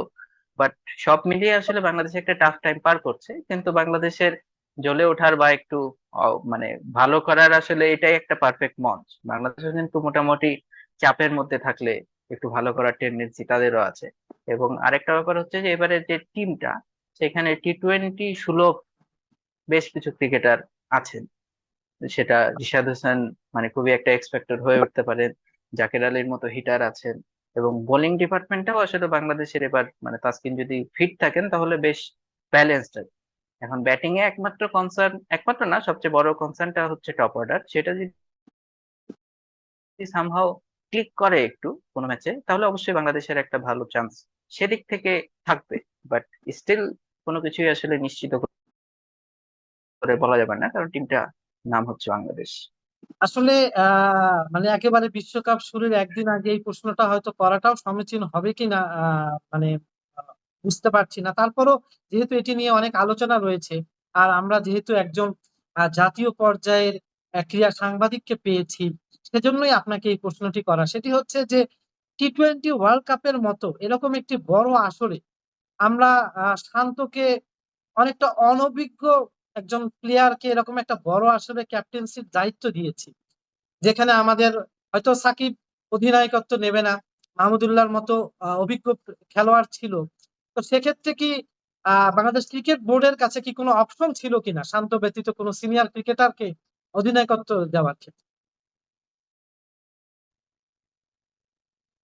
বাট সব মিলিয়ে আসলে বাংলাদেশ একটা টাফ টাইম পার করছে, কিন্তু বাংলাদেশের জ্বলে ওঠার বা একটু মানে ভালো করার আসলে এটাই একটা পারফেক্ট মঞ্চ। বাংলাদেশও কিন্তু মোটামুটি চাপের মধ্যে থাকলে একটু ভালো করার টেন্ডেন্সি তাদেরও আছে। এবং আরেকটা ব্যাপার হচ্ছে যে এবারে যে টিমটা, সেখানে টি-টোয়েন্টি সুলভ বেশ কিছু ক্রিকেটার আছেন। সেটা রিশাদ হোসেন মানে খুবই একটা এক্সপেক্টেড হয়ে উঠতে পারেন, জাকের আলীর মতো হিটার আছেন, এবং বোলিং ডিপার্টমেন্টটাও আসলে বাংলাদেশের এবার মানে তাসকিন যদি ফিট থাকেন তাহলে বেশ ব্যালেন্সড। এখন ব্যাটিং এ একমাত্র কনসার্ন, একমাত্র না সবচেয়ে বড় কনসার্নটা হচ্ছে টপ অর্ডার। সেটা যদি সামহাও ক্লিক করে একটু কোনো ম্যাচে, তাহলে অবশ্যই বাংলাদেশের একটা ভালো চান্স সেদিক থেকে থাকবে। বাট স্টিল কোনো কিছুই আসলে নিশ্চিত করে বলা যাবে না, কারণ টিমটা নাম হচ্ছে বাংলাদেশ। আসলে মানে একেবারে বিশ্বকাপ শুরুর একদিন আগে এই প্রশ্নটা হয়তো করাটাও সমীচীন হবে কিনা, মানে আহ, বুঝতে পারছি না। তারপরও যেহেতু এটি নিয়ে অনেক আলোচনা রয়েছে, আর আমরা যেহেতু একজন জাতীয় পর্যায়ের ক্রীড়া সাংবাদিককে পেয়েছি, সেজন্যই আপনাকে এই প্রশ্নটি করা। সেটি হচ্ছে যে টি-20 ওয়ার্ল্ড কাপের মতো এরকম একটি বড় আসরে আমরা শান্তকে, অনেকটা অনভিজ্ঞ একজন প্লেয়ারকে এরকম একটা বড় আসরে ক্যাপ্টেন্সির দায়িত্ব দিয়েছি, যেখানে আমাদের হয়তো সাকিব অধিনায়কত্ব নেবে না, মাহমুদুল্লাহর মতো অভিজ্ঞ খেলোয়াড় ছিল। তো সেক্ষেত্রে কি বাংলাদেশ ক্রিকেট বোর্ডের কাছে কি কোনো অপশন ছিল কিনা শান্ত ব্যতীত কোনো সিনিয়র ক্রিকেটারকে অধিনায়কত্ব দেওয়ার ক্ষেত্রে?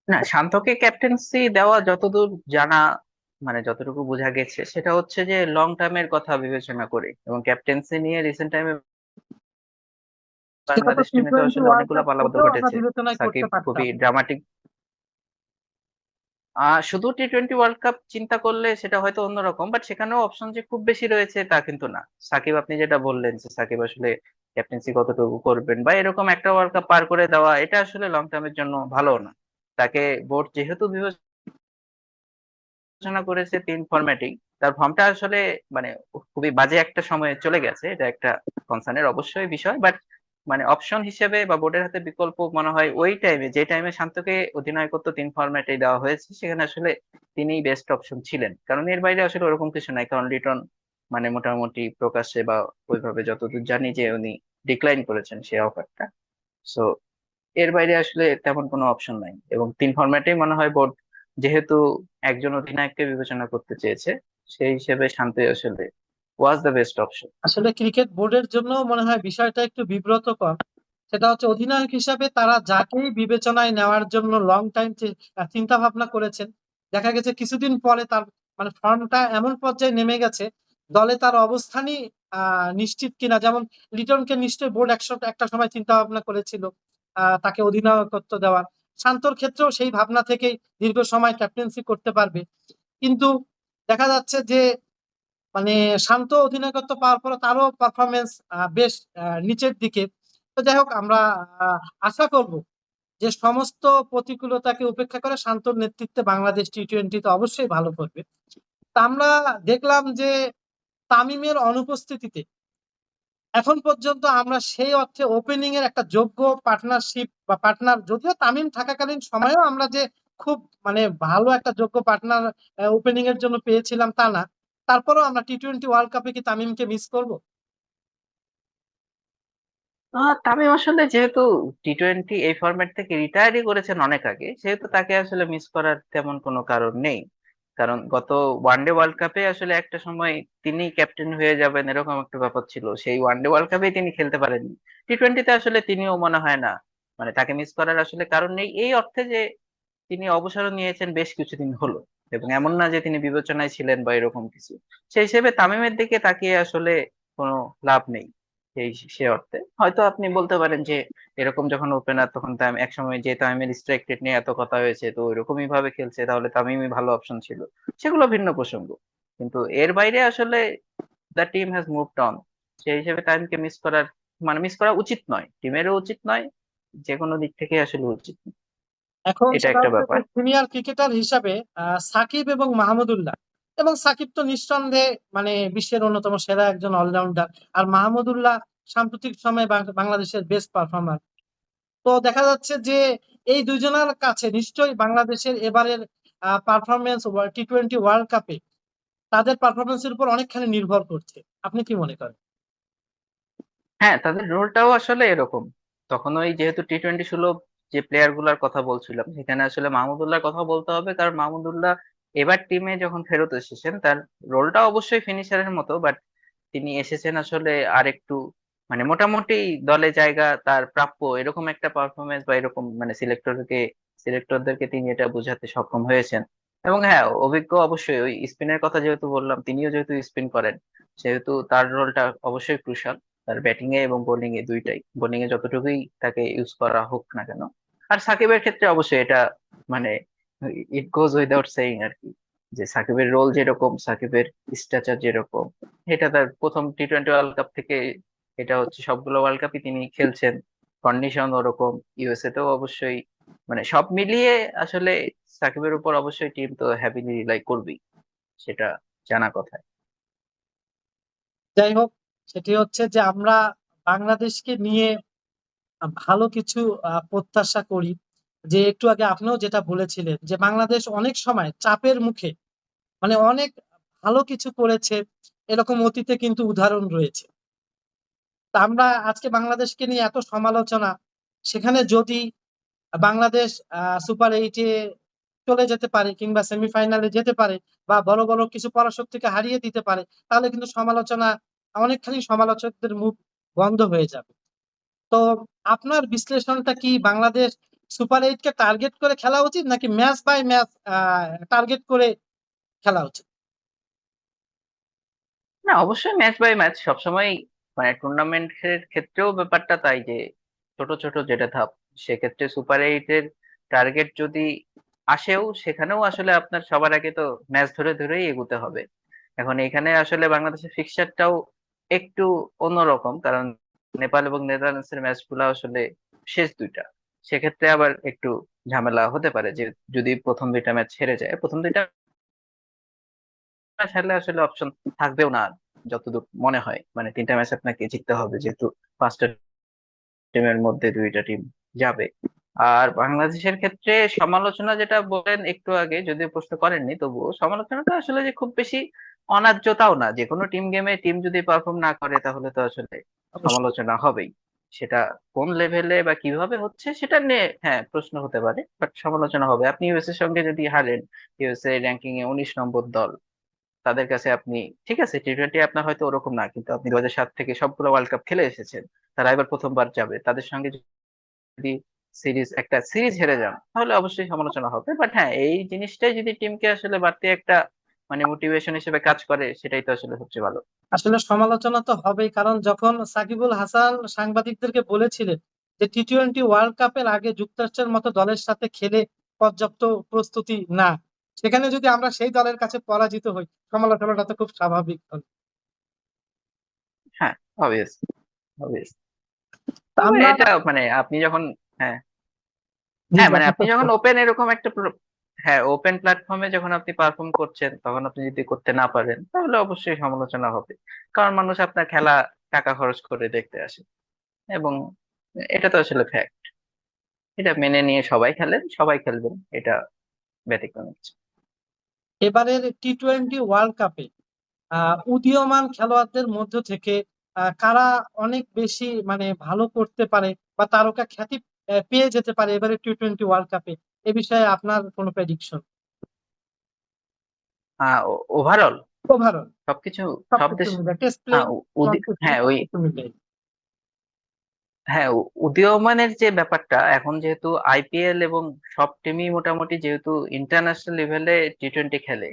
না, শান্তকে ক্যাপ্টেন্সি দেওয়া যতদূর জানা মানে যতটুকু বোঝা গেছে সেটা হচ্ছে যে লং টার্মের কথা বিবেচনা করে, এবং ক্যাপ্টেন্সি নিয়ে রিসেন্ট টাইমে সেটা তো বাংলাদেশ টিমে তো টি-20 আসলে ওয়ার্ল্ড অনেকগুলো কাপ পালাবদল থেকেও আমরা ঘটেছে। বিবেচনায় করতে সাকিব খুবই পারতাম। ড্রামাটিক। শুধু টি-টোয়েন্টি ওয়ার্ল্ড কাপ চিন্তা করলে সেটা হয়তো অন্যরকম, বাট সেখানেও অপশন যে খুব বেশি রয়েছে তা কিন্তু না। সাকিব আপনি যেটা বললেন যে সাকিব আসলে ক্যাপ্টেন্সি কতটুকু করবেন বা এরকম একটা ওয়ার্ল্ড কাপ পার করে দেওয়া, এটা আসলে লং টার্মের জন্য ভালো না। তাকে বোর্ড যেহেতু বিবেচনা করেছে তিন ফরম্যাটেই, তার ফর্মটা আসলে মানে খুবই বাজে একটা সময়ে চলে গেছে, এটা একটা কনসার্নের অবশ্যই বিষয়। বাট মানে অপশন হিসেবে বা বোর্ডের হাতে বিকল্প মনে হয় ওই টাইমে, যে টাইমে শান্তকে অধিনায়কত্ব তিন ফরম্যাটে দেওয়া হয়েছে, সেখানে আসলে তিনিই বেস্ট অপশন ছিলেন। কারণ এর বাইরে আসলে ওরকম কিছু নাই, কারণ লিটন মানে মোটামুটি প্রকাশ্যে বা ওইভাবে যতদূর জানি যে উনি ডিক্লাইন করেছেন সেই অফারটা। সো এর বাইরে আসলে তেমন কোনো অপশন নাই, এবং তিন ফরম্যাটেই মনে হয় বোর্ড যেহেতু একজন অধিনায়ককে বিবেচনা করতে চেয়েছে, সেই হিসেবে শান্তই আসলে ওয়াজ দ্য বেস্ট অপশন। আসলে ক্রিকেট বোর্ডের জন্য মনে হয় বিষয়টা একটু বিব্রতকর। সেটা হচ্ছে অধিনায়ক হিসাবে তারা যাকেই বিবেচনায় নেওয়ার জন্য লং টাইম চিন্তা ভাবনা করেছেন, দেখা গেছে কিছুদিন পরে তার মানে ফর্মটা এমন পর্যায়ে নেমে গেছে, দলে তার অবস্থানই নিশ্চিত কিনা। যেমন লিটনকে নিশ্চয়ই বোর্ড একটা সময় চিন্তা ভাবনা করেছিল তাকে অধিনায়কত্ব দেওয়ার। শান্তর ক্ষেত্রেও সেই ভাবনা থেকেই দীর্ঘ সময় ক্যাপ্টেন্সি করতে পারবে। কিন্তু দেখা যাচ্ছে যে মানে শান্ত অধিনায়কত্ব পাওয়ার পরে তারও পারফরমেন্স বেশ নিচের দিকে। তো যাই হোক, আমরা আশা করব যে সমস্ত প্রতিকূলতাকে উপেক্ষা করে শান্তর নেতৃত্বে বাংলাদেশ টি-20 তে অবশ্যই ভালো করবে। তা আমরা দেখলাম যে তামিমের অনুপস্থিতিতে এখন পর্যন্ত আমরা সেই অর্থে ওপেনিং এর একটা যোগ্য পার্টনারশিপ বা পার্টনার, যদিও তামিম থাকাকালীন সময়েও আমরা যে খুব মানে ভালো একটা যোগ্য পার্টনার ওপেনিং এর জন্য পেয়েছিলাম তা না। তারপরেও আমরা টি-20 ওয়ার্ল্ড কাপে কি তামিমকে মিস করব? তামিম আসলে যেহেতু টি-টোয়েন্টি এই ফরম্যাট থেকে রিটায়ারই করেছেন অনেক আগে, সেহেতু তাকে আসলে মিস করার তেমন কোনো কারণ নেই। কারণ গত ওয়ানডে ওয়ার্ল্ড কাপে আসলে একটা সময় তিনি ক্যাপ্টেন হয়ে যাবেন এরকম একটা ব্যাপার ছিল, সেই ওয়ানডে ওয়ার্ল্ড কাপে তিনি খেলতে পারেননি। টি-টোয়েন্টিতে আসলে তিনিও মনে হয় না মানে তাকে মিস করার আসলে কারণ নেই, এই অর্থে যে তিনি অবসরও নিয়েছেন বেশ কিছুদিন হলো, এবং এমন না যে তিনি বিবেচনায় ছিলেন বা এরকম কিছু। সেই হিসেবে তামিমের দিকে তাকিয়ে আসলে কোনো লাভ নেই। সেই সে অর্থে হয়তো আপনি বলতে পারেন যে এরকম যখন ওপেনার, তখন এক সময় যে তামিমের স্ট্রাইক রেট নিয়ে এত কথা হয়েছে, তো ওইরকমই ভাবে খেলছে, তাহলে তামিমই ভালো অপশন ছিল, সেগুলো ভিন্ন প্রসঙ্গ। কিন্তু এর বাইরে আসলে the team has moved on, সেই হিসেবে তামিমকে মিস করার, মানে মিস করা উচিত নয়, টিমেরও উচিত নয়, যে কোনো দিক থেকে আসলে উচিত নয়। এখন এটা সেটা একটা হচ্ছে যে ব্যাপার। সিনিয়র ক্রিকেটার হিসাবে সাকিব এবং মাহমুদুল্লাহ, এবং সাকিব তো নিঃসন্দেহে মানে বিশ্বের অন্যতম সেরা একজন অলরাউন্ডার, আর মাহমুদুল্লাহ সাম্প্রতিক সময়ে বাংলাদেশের বেস্ট পারফর্মার। তো দেখা যাচ্ছে যে এই দুইজনের কাছে নিশ্চয়ই বাংলাদেশের এবারের পারফরমেন্স T20 ওয়ার্ল্ড কাপে তাদের পারফরমেন্সের উপর অনেকখানি নির্ভর করছে। আপনি কি মনে করেন? হ্যাঁ, তাদের রোলটাও আসলে এরকম। তখন ওই যেহেতু টি-20 সুলভ যে প্লেয়ার গুলার কথা বলছিলাম, সেখানে আসলে মাহমুদুল্লাহর কথা বলতে হবে, কারণ মাহমুদুল্লাহ এবার টিমে যখন ফেরত এসেছেন, তার রোলটা অবশ্যই ফিনিশারের মতো, বাট তিনি এসেছেন আসলে আরেকটু মানে মোটামুটি দলে জায়গা তার প্রাপ্য, এরকম একটা পারফরমেন্স বা এরকম মানে সিলেক্টরদেরকে তিনি এটা বোঝাতে সক্ষম হয়েছেন। এবং হ্যাঁ, অভিজ্ঞ অবশ্যই, ওই স্পিনের কথা যেহেতু বললাম, তিনিও যেহেতু স্পিন করেন, সেহেতু তার রোলটা অবশ্যই ক্রুশাল। তার ব্যাটিং এ এবং বোলিং এ দুইটাই, বোলিং এ যতটুকুই তাকে ইউজ করা হোক না কেন। আর সাকিবের ক্ষেত্রে অবশ্যই এটা মানে ইট গোজ উইদাউট সেইং আর কি, যে সাকিবের রোল যেরকম, সাকিবের স্ট্যাচার যেরকম, এটা তার প্রথম টি-20 ওয়ার্ল্ড কাপ থেকে, এটা হচ্ছে সবগুলো ওয়ার্ল্ড কাপই তিনি খেলছেন, কন্ডিশন ওরকম, ইউএসএ তেও অবশ্যই, মানে সব মিলিয়ে আসলে সাকিবের উপর অবশ্যই টিম তো হ্যাপিলি রিলাই করবেই, সেটা জানা কথা। যাই হোক, সেটি হচ্ছে যে আমরা বাংলাদেশকে নিয়ে ভালো কিছু প্রত্যাশা করি। যে একটু আগে আপনিও যেটা বলেছিলেন যে বাংলাদেশ অনেক সময় চাপের মুখে মানে অনেক ভালো কিছু করেছে, এরকম অতীতে কিন্তু উদাহরণ রয়েছে। তা আমরা আজকে বাংলাদেশকে নিয়ে এত সমালোচনা, সেখানে যদি বাংলাদেশ সুপার 8-এ চলে যেতে পারে কিংবা সেমিফাইনালে যেতে পারে বা বড় বড় কিছু পরাশক্তিকে হারিয়ে দিতে পারে, তাহলে কিন্তু সমালোচনা, অনেকখানি সমালোচকদের মুখ বন্ধ হয়ে যাবে। তো আপনার বিশ্লেষণটা কি, বাংলাদেশ সুপার 8 কে টার্গেট করে খেলা উচিত নাকি ম্যাচ বাই ম্যাচ টার্গেট করে খেলা উচিত? না, অবশ্যই ম্যাচ বাই ম্যাচ সবসময়, মানে টুর্নামেন্টের ক্ষেত্রেও ব্যাপারটা তাই, যে ছোট ছোট যেটা ধাপ, সেক্ষেত্রে সুপার 8-এর টার্গেট যদি আসেও, সেখানেও আসলে আপনার সবার আগে তো ম্যাচ ধরে ধরেই এগোতে হবে। এখন এখানে আসলে বাংলাদেশের ফিক্সচারটাও একটু অন্যরকম, কারণ নেপাল এবং নেদারল্যান্ডস এর ম্যাচ গুলো আসলে শেষ দুইটা, সেক্ষেত্রে আবার একটু ঝামেলা হতে পারে, যে যদি প্রথম দুইটা ম্যাচ হেরে যায়, প্রথম দুইটা খেললে আসলে অপশন থাকবেও না আর, যতদূর মনে হয়, মানে তিনটা ম্যাচ আপনাকে জিততে হবে, যেহেতু পাঁচটা টিমের মধ্যে দুইটা টিম যাবে। আর বাংলাদেশের ক্ষেত্রে সমালোচনা যেটা বলেন একটু আগে, যদিও প্রশ্ন করেননি, তবুও সমালোচনাটা আসলে যে খুব বেশি অন্যায্যতাও না, যে কোনো টিম গেমে টিম যদি পারফর্ম না করে, তাহলে তো আসলে অবশ্যই। সমালোচনা হবেই। সেটা কোন লেভেলে বা কিভাবে হচ্ছে সেটা নিয়ে হ্যাঁ প্রশ্ন হতে পারে, বাট সমালোচনা হবে। আপনি ইউএসএ এর সঙ্গে যদি হারেন, ইউএসএ র্যাঙ্কিং এ 19 নম্বর দল, তাদের কাছে আপনি, ঠিক আছে টি-20 আপনার হয়তো ওরকম না, কিন্তু আপনি 2007 থেকে সবগুলো ওয়ার্ল্ড কাপ খেলে এসেছেন, তারা এবার প্রথমবার যাবে, তাদের সঙ্গে যদি একটা সিরিজ হেরে যান, তাহলে অবশ্যই সমালোচনা হবে। বাট হ্যাঁ, এই জিনিসটাই যদি টিমকে আসলে বাড়তি একটা মানে মোটিভেশন হিসেবে কাজ করে, সেটাই তো আসলে সবচেয়ে ভালো। আসলে সমালোচনা তো হবেই, কারণ যখন সাকিবুল হাসান সাংবাদিকদেরকে বলেছিলেন যে T20 ওয়ার্ল্ড কাপের আগে যুক্তরাষ্ট্রের মতো দলের সাথে খেলে পর্যাপ্ত প্রস্তুতি না, সেখানে যদি আমরা সেই দলের কাছে পরাজিত হই, সমালোচনাটা তো খুব স্বাভাবিক। হ্যাঁ, অবভিয়াস, অবভিয়াস। তা তবে আমরা, এটা মানে আপনি যখন, হ্যাঁ, জি হ্যাঁ জি, মানে আপনি আপনি first যখন বলেন। ওপেন এরকম একটা হ্যাঁ, ওপেন প্ল্যাটফর্মে যখন আপনি পারফর্ম করছেন, তখন আপনি যদি করতে না পারেন, তাহলে অবশ্যই সমালোচনা হবে, কারণ মানুষ আপনার খেলা টাকা খরচ করে দেখতে আসে। এবং এটা তো আসলে ফ্যাক্ট, এটা মেনে নিয়ে সবাই খেলেন, সবাই খেলবেন, এটা ব্যতিক্রম কিছু। এবারের T20 ওয়ার্ল্ড কাপে উদীয়মান খেলোয়াড়দের মধ্য থেকে কারা অনেক বেশি মানে ভালো করতে পারে বা তারকা খ্যাতি পেয়ে যেতে পারে এবারে T20 ওয়ার্ল্ড কাপে, এ বিষয়ে আপনার কোনো প্রেডিকশন? ওভারঅল ওভারঅল সবকিছু, সব সবকিছু দেশ, মিলে test playing, one two three হ্যাঁ ওই, সবকিছু মিলে। উদীয়মানের যে ব্যাপারটা, এখন যেহেতু আইপিএল এবং সব টিমই মোটামুটি যেহেতু ইন্টারন্যাশনাল লেভেলে টি-20 খেলে,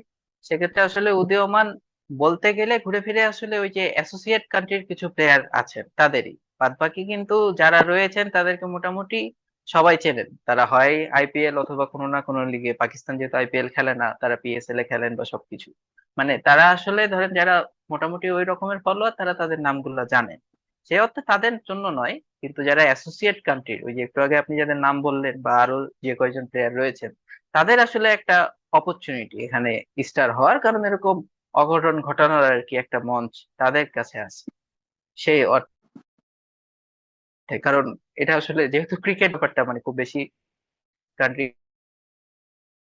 সেক্ষেত্রে আসলে উদীয়মান বলতে গেলে ঘুরে ফিরে আসলে ওই যে অ্যাসোসিয়েট কান্ট্রির কিছু প্লেয়ার আছেন তাদেরই, বাদ বাকি কিন্তু যারা রয়েছেন তাদেরকে মোটামুটি সবাই চেনেন। তারা হয় আইপিএল অথবা কোনো না কোনো লিগে, পাকিস্তান যেহেতু আইপিএল খেলে না, তারা পিএসএল এ খেলেন বা সবকিছু, মানে তারা আসলে ধরেন যারা মোটামুটি ওই রকমের ফলোয়ার তারা তাদের নামগুলো জানেন। সে অর্থে তাদের জন্য নয়, কিন্তু যারা অ্যাসোসিয়েট কান্ট্রির, ওই যে একটু আগে আপনি যাদের নাম বললেন বা আরো যে কয়জন প্লেয়ার রয়েছেন, তাদের আসলে একটা অপরচুনিটি এখানে স্টার হওয়ার, কারণ এরকম অঘটন ঘটানোর আর কি একটা মঞ্চ তাদের কাছে আছে সেই অর্থে। কারণ এটা আসলে যেহেতু ক্রিকেট ব্যাপারটা মানে খুব বেশি কান্ট্রি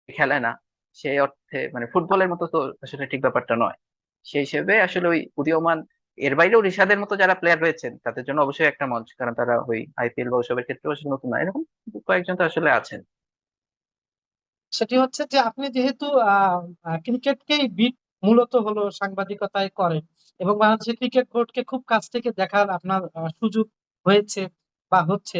খেলে না, সেই অর্থে মানে ফুটবলের মতো তো আসলে ঠিক ব্যাপারটা নয়। সেই হিসেবে আসলে ওই উদীয়মান, এর বাইরেও রিশাদের মতো যারা প্লেয়ার রয়েছেন তাদের জন্য অবশ্যই একটা মঞ্চ, কারণ তারা ওই আইপিএল বা ওসবের ক্ষেত্রে আসলে নতুন না, এরকম কয়েকজন তো আসলে আছেন। সেটি হচ্ছে যে আপনি যেহেতু ক্রিকেটকেই বিট মূলত হলো সাংবাদিকতায় করেন এবং বাংলাদেশের ক্রিকেট বোর্ডকে খুব কাছ থেকে দেখার আপনার সুযোগ হয়েছে বা হচ্ছে,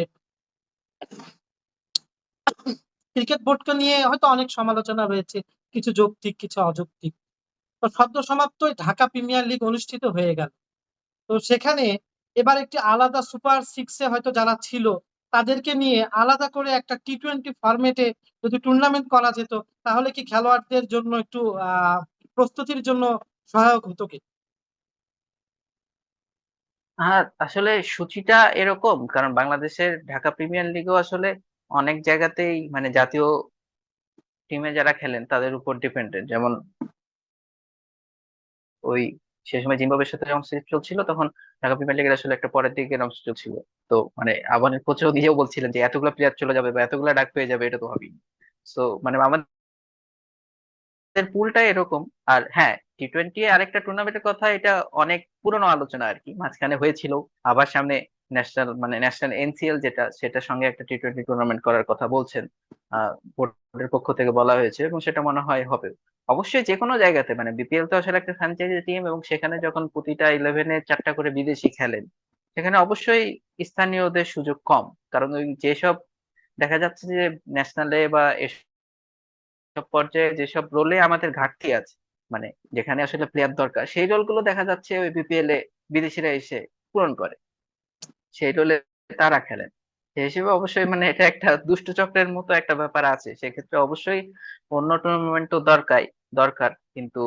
ক্রিকেট বোর্ডকে নিয়ে হয়তো অনেক সমালোচনা হয়েছে, কিছু যৌক্তিক কিছু অযৌক্তিক। তো সদ্য সমাপ্ত এই ঢাকা প্রিমিয়ার লিগ অনুষ্ঠিত হয়ে গেল। তো সেখানে এবার একটি আলাদা সুপার সিক্সে হয়তো যারা ছিল তাদেরকে নিয়ে আলাদা করে একটা টি-20 ফরম্যাটে যদি টুর্নামেন্ট করা যেত, তাহলে কি খেলোয়াড়দের জন্য একটু প্রস্তুতির জন্য সহায়ক হতো কি? হ্যাঁ, আসলে সূচিটা এরকম, কারণ বাংলাদেশের ঢাকা প্রিমিয়ার লিগও আসলে অনেক জায়গাতেই মানে জাতীয় টিমে যারা খেলেন তাদের উপর ডিপেন্ডেন্ট। যেমন ওই সে সময় জিম্বাবুয়ের সাথে যখন সিরিজ চলছিল, তখন ঢাকা প্রিমিয়ার লিগের আসলে একটা পরের দিকে এরকম চলছিল। তো মানে আবাহনীর কোচও নিজেও বলছিলেন যে এতগুলা প্লেয়ার চলে যাবে বা এতগুলা ডাক পেয়ে যাবে, এটা তো ভাবিনি। তো মানে আমাদের পুলটা এরকম। আর হ্যাঁ, টি-20 আরেকটা টুর্নামেন্টের কথা, এটা অনেক পুরনো আলোচনা আর কি, মাঝখানে হয়েছিল। আবার সামনে ন্যাশনাল মানে ন্যাশনাল এনসিএল যেটা, সেটার সঙ্গে একটা টি-20 টুর্নামেন্ট করার কথা বলছেন। বোর্ডের পক্ষ থেকে বলা হয়েছে এবং সেটা মনে হয় হবে। অবশ্যই যে কোনো জায়গাতে মানে বিপিএল তো আসলে একটা ফ্র্যাঞ্চাইজি টিম, এবং সেখানে যখন প্রতিটা 11-এ 4টা করে বিদেশি খেলেন, সেখানে অবশ্যই স্থানীয়দের সুযোগ কম। কারণ ওই যেসব দেখা যাচ্ছে যে ন্যাশনালে বা সব পর্যায়ে যেসব রোলে আমাদের ঘাটতি আছে, মানে যেখানে আসলে প্লেয়ার দরকার, সেই রোলগুলো দেখা যাচ্ছে ওই বিপিএল এ বিদেশিরা এসে পূরণ করে, সেই রোলে তারা খেলেন। সেই হিসেবে অবশ্যই মানে এটা একটা দুষ্ট চক্রের মতো একটা ব্যাপার আছে, সেক্ষেত্রে অবশ্যই অন্য টুর্নামেন্ট তো দরকার, কিন্তু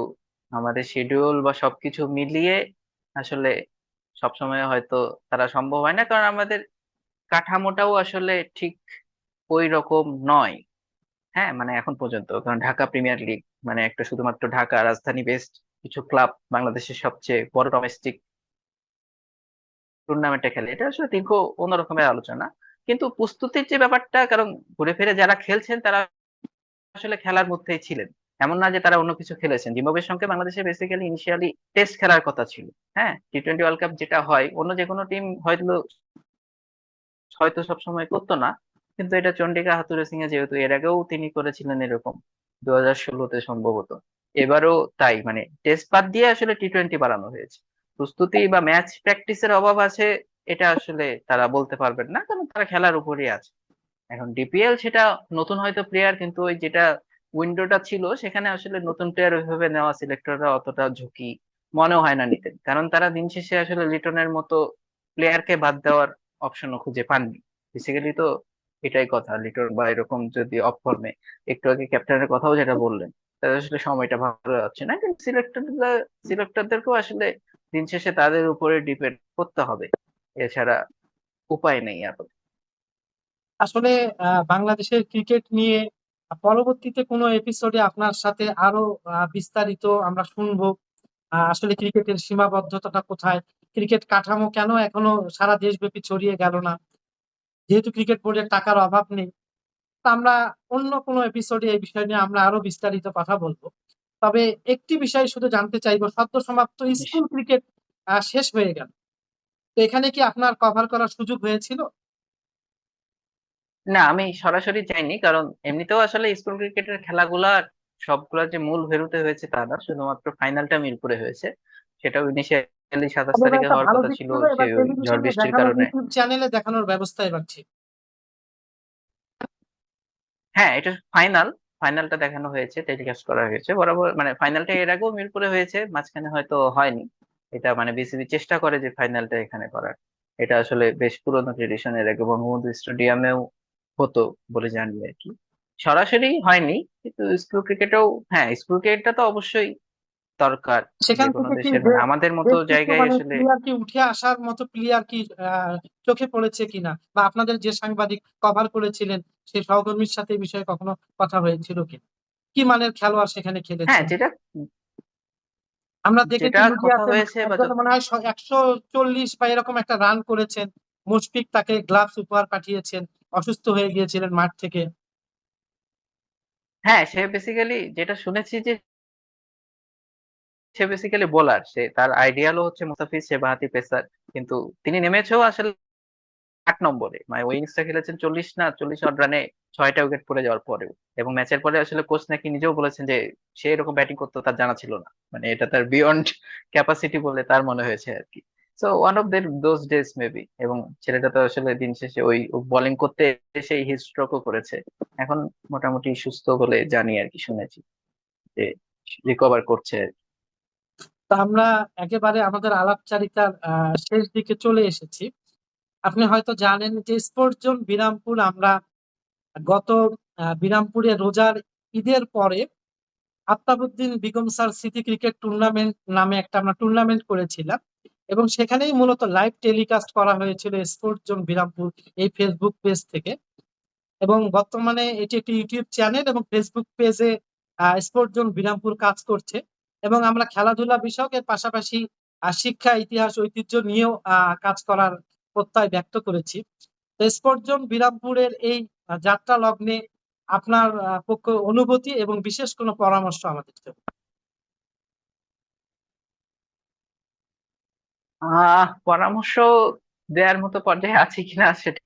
আমাদের শিডিউল বা সবকিছু মিলিয়ে আসলে সবসময় হয়তো তারা সম্ভব হয় না, কারণ আমাদের কাঠামোটাও আসলে ঠিক ওই রকম নয়। হ্যাঁ, মানে এখন পর্যন্ত, কারণ ঢাকা প্রিমিয়ার লিগ মানে একটা শুধুমাত্র ঢাকা রাজধানী বেস্ট কিছু ক্লাব বাংলাদেশের সবচেয়ে বড় ডোমেস্টিক টুর্নামেন্টে খেলে, এটা আসলে দীর্ঘ অন্যরকমের আলোচনা। কিন্তু প্রস্তুতির যে ব্যাপারটা, কারণ ঘুরে ফিরে যারা খেলছেন তারা আসলে খেলার মধ্যেই ছিলেন। এমন না যে তারা অন্য কিছু খেলেছেন। জিম্বাবুয়ের সঙ্গে বাংলাদেশের বেসিক্যালি ইনিশিয়ালি টেস্ট খেলার কথা ছিল। হ্যাঁ, টি-20 ওয়ার্ল্ড কাপ যেটা হয় অন্য যে কোনো টিম হয়তো হয়তো সবসময় করতো না, কিন্তু এটা চন্ডিকা হাথুরুসিংহে সিং এ যেহেতু এর আগেও তিনি করেছিলেন এরকম 2016-তে সম্ভবত, এবারও তাই মানে টেস্ট বাদ দিয়ে আসলে টি-20 বানানো হয়েছে। প্রস্তুতি বা ম্যাচ প্র্যাকটিসের অভাব আছে এটা আসলে তারা বলতে পারবেন না, কারণ তারা খেলার উপরই আছে। এখন ডিপিএল সেটা নতুন হয়তো প্লেয়ার, কিন্তু ওই যেটা উইন্ডোটা ছিল সেখানে আসলে নতুন প্লেয়ার ওইভাবে নেওয়া সিলেক্টররা অতটা ঝুঁকি মনে হয় না নিতেন, কারণ তারা দিন শেষে আসলে লিটনের মতো প্লেয়ারকে বাদ দেওয়ার অপশনও খুঁজে পাননি। বেসিক্যালি তো এটাই কথা, লিটন বা এরকম যদি অফ ফর্মে, একটু আগে ক্যাপ্টেনের কথাও যেটা বললেন, তাদের আসলে সময়টা ভালো যাচ্ছে না, কিন্তু সিলেক্টরদেরকেও আসলে দিন শেষে তাদের উপরে ডিপেন্ড করতে হবে, এছাড়া উপায় নেই আর। আসলে বাংলাদেশের ক্রিকেট নিয়ে পরবর্তীতে কোনো এপিসোডে আপনার সাথে আরো বিস্তারিত আমরা শুনবো। আসলে ক্রিকেটের সীমাবদ্ধতাটা কোথায়, ক্রিকেট কাঠামো কেন এখনো সারা দেশব্যাপী ছড়িয়ে গেল না, যেহেতু ক্রিকেট বোর্ডের টাকার অভাব নেই। তো আমরা অন্য কোনো এপিসোডে এই বিষয় নিয়ে আমরা আরো বিস্তারিত কথা বলবো। তবে একটি বিষয় শুধু জানতে চাইবো, সদ্য সমাপ্ত স্কুল ক্রিকেট শেষ হয়ে গেল, তো এখানে কি আপনার কভার করার সুযোগ হয়েছিল? না, আমি সরাসরি যাইনি, কারণ এমনিতেও আসলে স্কুল ক্রিকেটের খেলাগুলা সবগুলা যে মূল ভেন্যুতে হয়েছে তা না, শুধুমাত্র ফাইনালটা মিরপুরে হয়েছে। সেটাও ইনিশিয়ালি 27 তবে এবার তারিখে একটা হওয়ার ভালো কথা দিক ছিল, ছিল, সে এবার ওই ঝড় টেলিভিশনে বৃষ্টির দেখানোর, কারণে। ইউটিউব চ্যানেলে দেখানোর ব্যবস্থা এবার ছিল। হ্যাঁ, এটা ফাইনাল, ফাইনালটা দেখানো হয়েছে, টেলিকাস্ট করা হয়েছে বরাবর, মানে ফাইনালটা এর আগেও মিরপুরে হয়েছে, মাঝখানে হয়তো হয়নি। এটা মানে বিসিবি চেষ্টা করে যে ফাইনালটা এখানে করার। এটা আসলে বেশ পুরোনো ট্রেডিশন, এর আগে বঙ্গবন্ধু স্টেডিয়ামেও হতো বলে জানি আর কি। সরাসরি হয়নি, কিন্তু স্কুল ক্রিকেটেও, হ্যাঁ স্কুল ক্রিকেটটা তো অবশ্যই দরকার যে সেখান কোনো থেকে কি দেশের, মানে আমাদের মতো বেশ কিছু জায়গায় মানে আসলে। প্লেয়ার কি উঠে আসার মতো প্লেয়ার কি চোখে পড়েছে কিনা, বা আপনাদের যে সাংবাদিক কভার করেছিলেন সেই সহকর্মীর সাথে এই বিষয়ে কখনো কথা হয়েছিল কিনা? কি মানের খেলোয়াড় সেখানে হ্যাঁ, খেলেছেন? যেটা আমরা দেখেছি যেটা কথা মিডিয়াতে হয়েছে বা একজন মনে হয় 140 বা এরকম একটা রান করেছেন। মুশফিক তাকে গ্লাভস উপহার পাঠিয়েছেন, অসুস্থ হয়ে গিয়েছিলেন মাঠ থেকে। হ্যাঁ, সে বেসিক্যালি যেটা শুনেছি যে সে বেসিক্যালি বোলার, সে তার আইডিয়ালও হচ্ছে মুস্তাফিজ, সে বাঁহাতি পেসার। কিন্তু তিনি নেমেছেও আসলে 8 নম্বরে, মানে ও ইনিংসটা খেলেছেন 40 না 40 অড রানে, 6টা উইকেট পড়ে যাওয়ার পরেও। এবং ম্যাচের পরে আসলে কোচ নাকি নিজেও বলেছেন যে সে এরকম ব্যাটিং করতে তার জানা ছিল না, মানে এটা তার বিয়ন্ড ক্যাপাসিটি বলে তার মনে হয়েছে আর কি। So one of there those days maybe. এবং ছেলেটা তো আসলে দিন শেষে ওই বোলিং করতে এসে হিট স্ট্রোকও করেছে। এখন মোটামুটি সুস্থ বলে জানি আর কি, শুনেছি যে রিকভার করছে আর কি। তো আমরা একেবারে আমাদের আলাপচারিতার শেষ দিকে চলে এসেছি। আপনি হয়তো জানেন যে স্পোর্টস জোন বিরামপুর, আমরা গত বিরামপুরে রোজার ঈদের পরে আফতাবউদ্দিন বেগম স্যার স্মৃতি ক্রিকেট টুর্নামেন্ট নামে একটা আমরা টুর্নামেন্ট করেছিলাম, এবং সেখানেই মূলত লাইভ টেলিকাস্ট করা হয়েছিল স্পোর্টস জোন বিরামপুর এই ফেসবুক পেজ থেকে। এবং বর্তমানে এটি একটি ইউটিউব চ্যানেল এবং ফেসবুক পেজে স্পোর্টস জোন বিরামপুর কাজ করছে। এবং আমরা খেলাধুলা বিষয়ক এর পাশাপাশি শিক্ষা, ইতিহাস, ঐতিহ্য নিয়েও কাজ করার প্রত্যয় ব্যক্ত করেছি। তো স্পোর্টস জোন বিরামপুরের এই যাত্রা লগ্নে আপনার পক্ষ অনুভূতি এবং বিশেষ কোনো পরামর্শ আমাদের জন্য। পরামর্শ দেওয়ার মতো পর্যায়ে আছি কিনা সেটা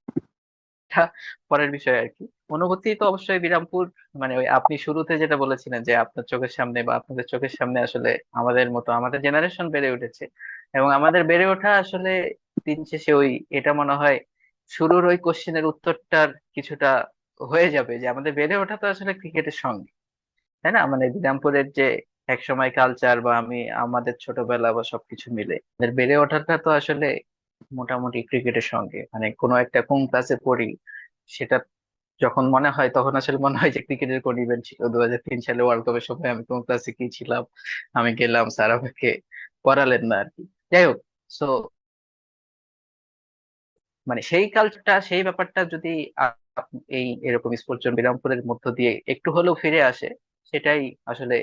পরের বিষয় আর কি। অনুভূতি তো অবশ্যই বিরামপুর, মানে ওই আপনি শুরুতে যেটা বলেছিলেন যে আপনার চোখের সামনে বা আপনাদের চোখের সামনে আসলে আমাদের মতো আমাদের জেনারেশন বেড়ে উঠেছে। এবং আমাদের বেড়ে ওঠা আসলে দিন শেষে ওই, এটা মনে হয় শুরুর ওই কোশ্চেনের উত্তরটার কিছুটা হয়ে যাবে, যে আমাদের বেড়ে ওঠা তো আসলে ক্রিকেটের সঙ্গে, তাই না? মানে বিরামপুরের যে একসময় কালচার বা আমি আমাদের ছোটবেলা বা সবকিছু মিলে আমাদের বেড়ে ওঠাটা তো আসলে মোটামুটি ক্রিকেটের সঙ্গে, মানে কোনো একটা কোন ক্লাসে পড়ি সেটা যখন মনে হয় তখন আসলে মনে হয় যে ক্রিকেটের কোন ইভেন্ট ছিল 2003 সালে ওয়ার্ল্ড কাপের সময়, আমি কোন ক্লাসে কি ছিলাম, আমি গেলাম স্যার আমাকে পড়ালেন না আর কি। যাই হোক, সো মানে সেই কালচারটা সেই ব্যাপারটা যদি এই এরকম স্পোর্টস বিরামপুরের মধ্য দিয়ে একটু হলেও ফিরে আসে, সেটাই আসলে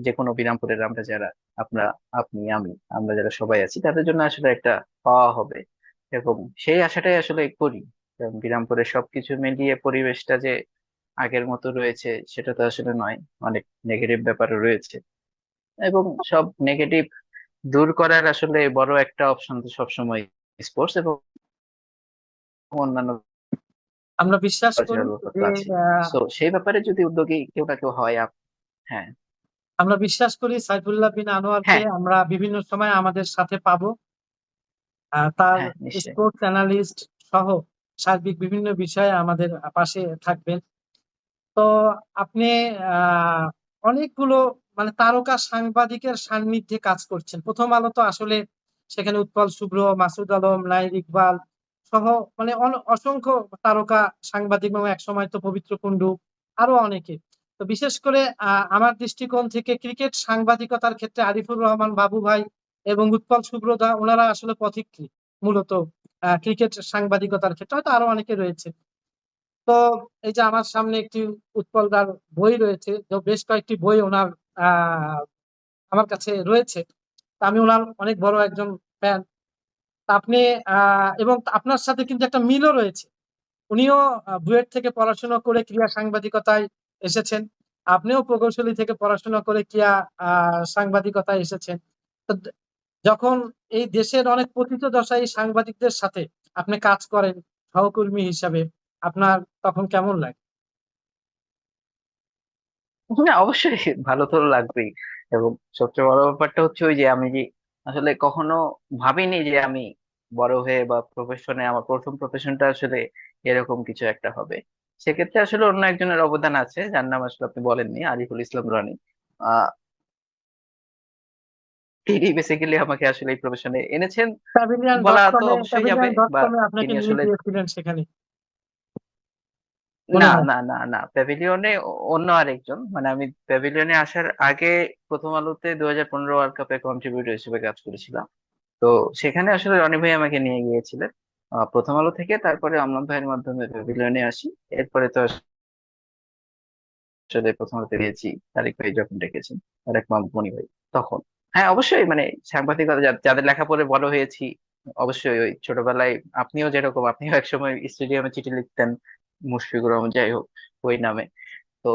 যে কোনো বিরামপুরের আমরা যারা, আমরা, আপনি, আমি, আমরা যারা সবাই আছি তাদের জন্য আসলে একটা পাওয়া হবে। এবং সেই আশাটাই আসলে করি। কারণ বিরামপুরের সবকিছু মিলিয়ে পরিবেশটা যে আগের মতো রয়েছে সেটা তো আসলে নয়, অনেক নেগেটিভ ব্যাপারও রয়েছে। এবং সব নেগেটিভ দূর করার আসলে বড় একটা অপশন তো সবসময় স্পোর্টস এবং অন্যান্য আমরা বিশ্বাস করি কালচারাল ব্যাপার তো যে আছে। আহ, সো সেই ব্যাপারে যদি উদ্যোগী কেউ না কেউ হয় হ্যাঁ। আমরা বিশ্বাস করি সাইফুল্লাহ বিন আনোয়ারকে হ্যাঁ। আমরা বিভিন্ন সময় আমাদের সাথে পাবো। তার হ্যাঁ, নিশ্চয়ই। স্পোর্টস অ্যানালিস্ট সহ সার্বিক বিভিন্ন বিষয়ে আমাদের পাশে থাকবেন। তো আপনি আহ অনেকগুলো মানে তারকা সাংবাদিকের সান্নিধ্যে কাজ করছেন। প্রথম আলো তো আসলে সেখানে উৎপল শুভ্র, মাসুদ আলম, নাইর ইকবাল সহ মানে অসংখ্য তারকা সাংবাদিক, এবং একসময় তো পবিত্র কুণ্ডু, আরো অনেকে। তো বিশেষ করে আমার দৃষ্টিকোণ থেকে ক্রিকেট সাংবাদিকতার ক্ষেত্রে আরিফুর রহমান বাবু ভাই এবং উৎপল শুভ্রদা, ওনারা আসলে পথিকৃৎ মূলত ক্রিকেট সাংবাদিকতার ক্ষেত্রে। হয়তো আরো অনেকে রয়েছে। তো এই যে আমার সামনে একটি উৎপল দার বই রয়েছে, তো বেশ কয়েকটি বই ওনার আহ আমার কাছে রয়েছে। তা আমি ওনার অনেক বড় একজন ফ্যান। তা আপনি এবং আপনার সাথে কিন্তু একটা মিলও রয়েছে। উনিও বুয়েট থেকে পড়াশোনা করে ক্রীড়া সাংবাদিকতায় এসেছেন। আপনিও প্রকৌশলী থেকে পড়াশোনা করে ক্রীড়া সাংবাদিকতায় এসেছেন। তো যখন এই দেশের অনেক পতিতদশায় সাংবাদিকদের সাথে আপনি কাজ করেন সহকর্মী হিসাবে, আপনার তখন কেমন লাগে? হ্যাঁ, অবশ্যই ভালো তো লাগবেই। এবং সবচেয়ে বড় ব্যাপারটা হচ্ছে ওই যে আমি যে আসলে কখনো ভাবিনি যে আমি বড় হয়ে বা প্রফেশনে আমার প্রথম প্রফেশনটা আসলে এরকম কিছু একটা হবে। সেক্ষেত্রে আসলে অন্য একজনের অবদান আছে, যার নাম আসলে আপনি বলেননি, আরিফুল ইসলাম রনি। আহ তিনি বেসিক্যালি আমাকে আসলে এই প্রফেশনে এনেছেন প্যাভিলিয়ন বলা ডট তো কমে অবশ্যই যাবে, প্যাভিলিয়ন ডট বা কমে আপনাকে তিনি নিয়ে আসলে গিয়েছিলেন সেখানে না মনে হয়। না না না, প্যাভিলিয়নে অন্য আরেকজন, মানে আমি প্যাভিলিয়নে আসার আগে প্রথম আলোতে 2015 ওয়ার্ল্ড কাপে কন্ট্রিবিউটর হিসেবে কাজ করেছিলাম। তো সেখানে আসলে রনি ভাই আমাকে নিয়ে গিয়েছিলেন প্রথম আলো থেকে, তারপরে অমলান ভাইয়ের মাধ্যমে প্যাভিলিয়নে আসি। এরপরে তো আসলে প্রথম আলোতে গিয়েছি তারিক ভাই যখন ডেকেছেন, তারেক মাহমুদ মনি ভাই তখন। হ্যাঁ অবশ্যই, মানে সাংবাদিকতা যাদের লেখা পড়ে বড় হয়েছি, অবশ্যই ওই ছোটবেলায় আপনিও যেরকম, আপনিও একসময় স্টেডিয়ামে চিঠি লিখতেন মুশফিকুর রহমান যাই হোক ওই নামে। তো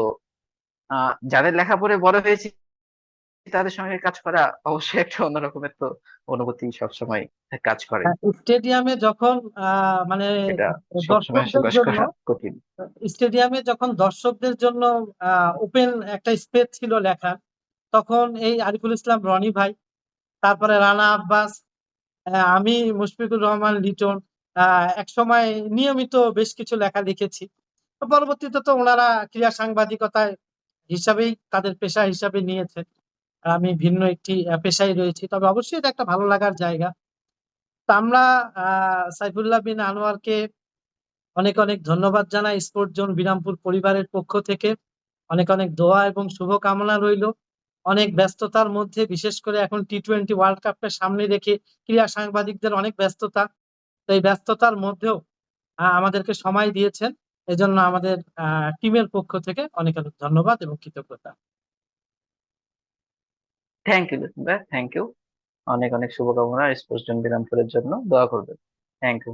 যাদের লেখা পড়ে বড় হয়েছি তাদের সঙ্গে কাজ করা অবশ্যই একটা অন্যরকমের তো অনুভূতি সবসময় কাজ করে। স্টেডিয়ামে যখন মানে এটা সবসময় আসলে দর্শকদের বাস জন্য করা কঠিন। স্টেডিয়ামে যখন দর্শকদের জন্য ওপেন একটা স্পেস ছিল লেখা, তখন এই আরিফুল ইসলাম রনি ভাই, তারপরে রানা আব্বাস, আমি মুশফিকুর রহমান লিটন এক সময় নিয়মিত বেশ কিছু লেখা লিখেছি। তো পরবর্তীতে তো ওনারা ক্রীড়া সাংবাদিকতায় হিসাবেই তাদের পেশা হিসাবে নিয়েছেন। আর আমি ভিন্ন একটি পেশায় রয়েছি, তবে অবশ্যই এটা একটা ভালো লাগার জায়গা। তো আমরা সাইফুল্লাহ বিন আনোয়ারকে অনেক অনেক ধন্যবাদ জানাই স্পোর্ট জোন বিরামপুর পরিবারের পক্ষ থেকে। অনেক অনেক দোয়া এবং শুভকামনা রইল। অনেক ব্যস্ততার মধ্যে, বিশেষ করে এখন টি-20 ওয়ার্ল্ড কাপকে সামনে রেখে ক্রীড়া সাংবাদিকদের অনেক ব্যস্ততা। তো এই ব্যস্ততার মধ্যেও আমাদেরকে সময় দিয়েছেন। এজন্য আমাদের টিমের পক্ষ থেকে অনেক অনেক ধন্যবাদ এবং কৃতজ্ঞতা। থ্যাংক ইউ ভাই, থ্যাংক ইউ। অনেক অনেক শুভকামনা স্পোর্টস বিরামপুরের জন্য, দোয়া করবেন। Thank you.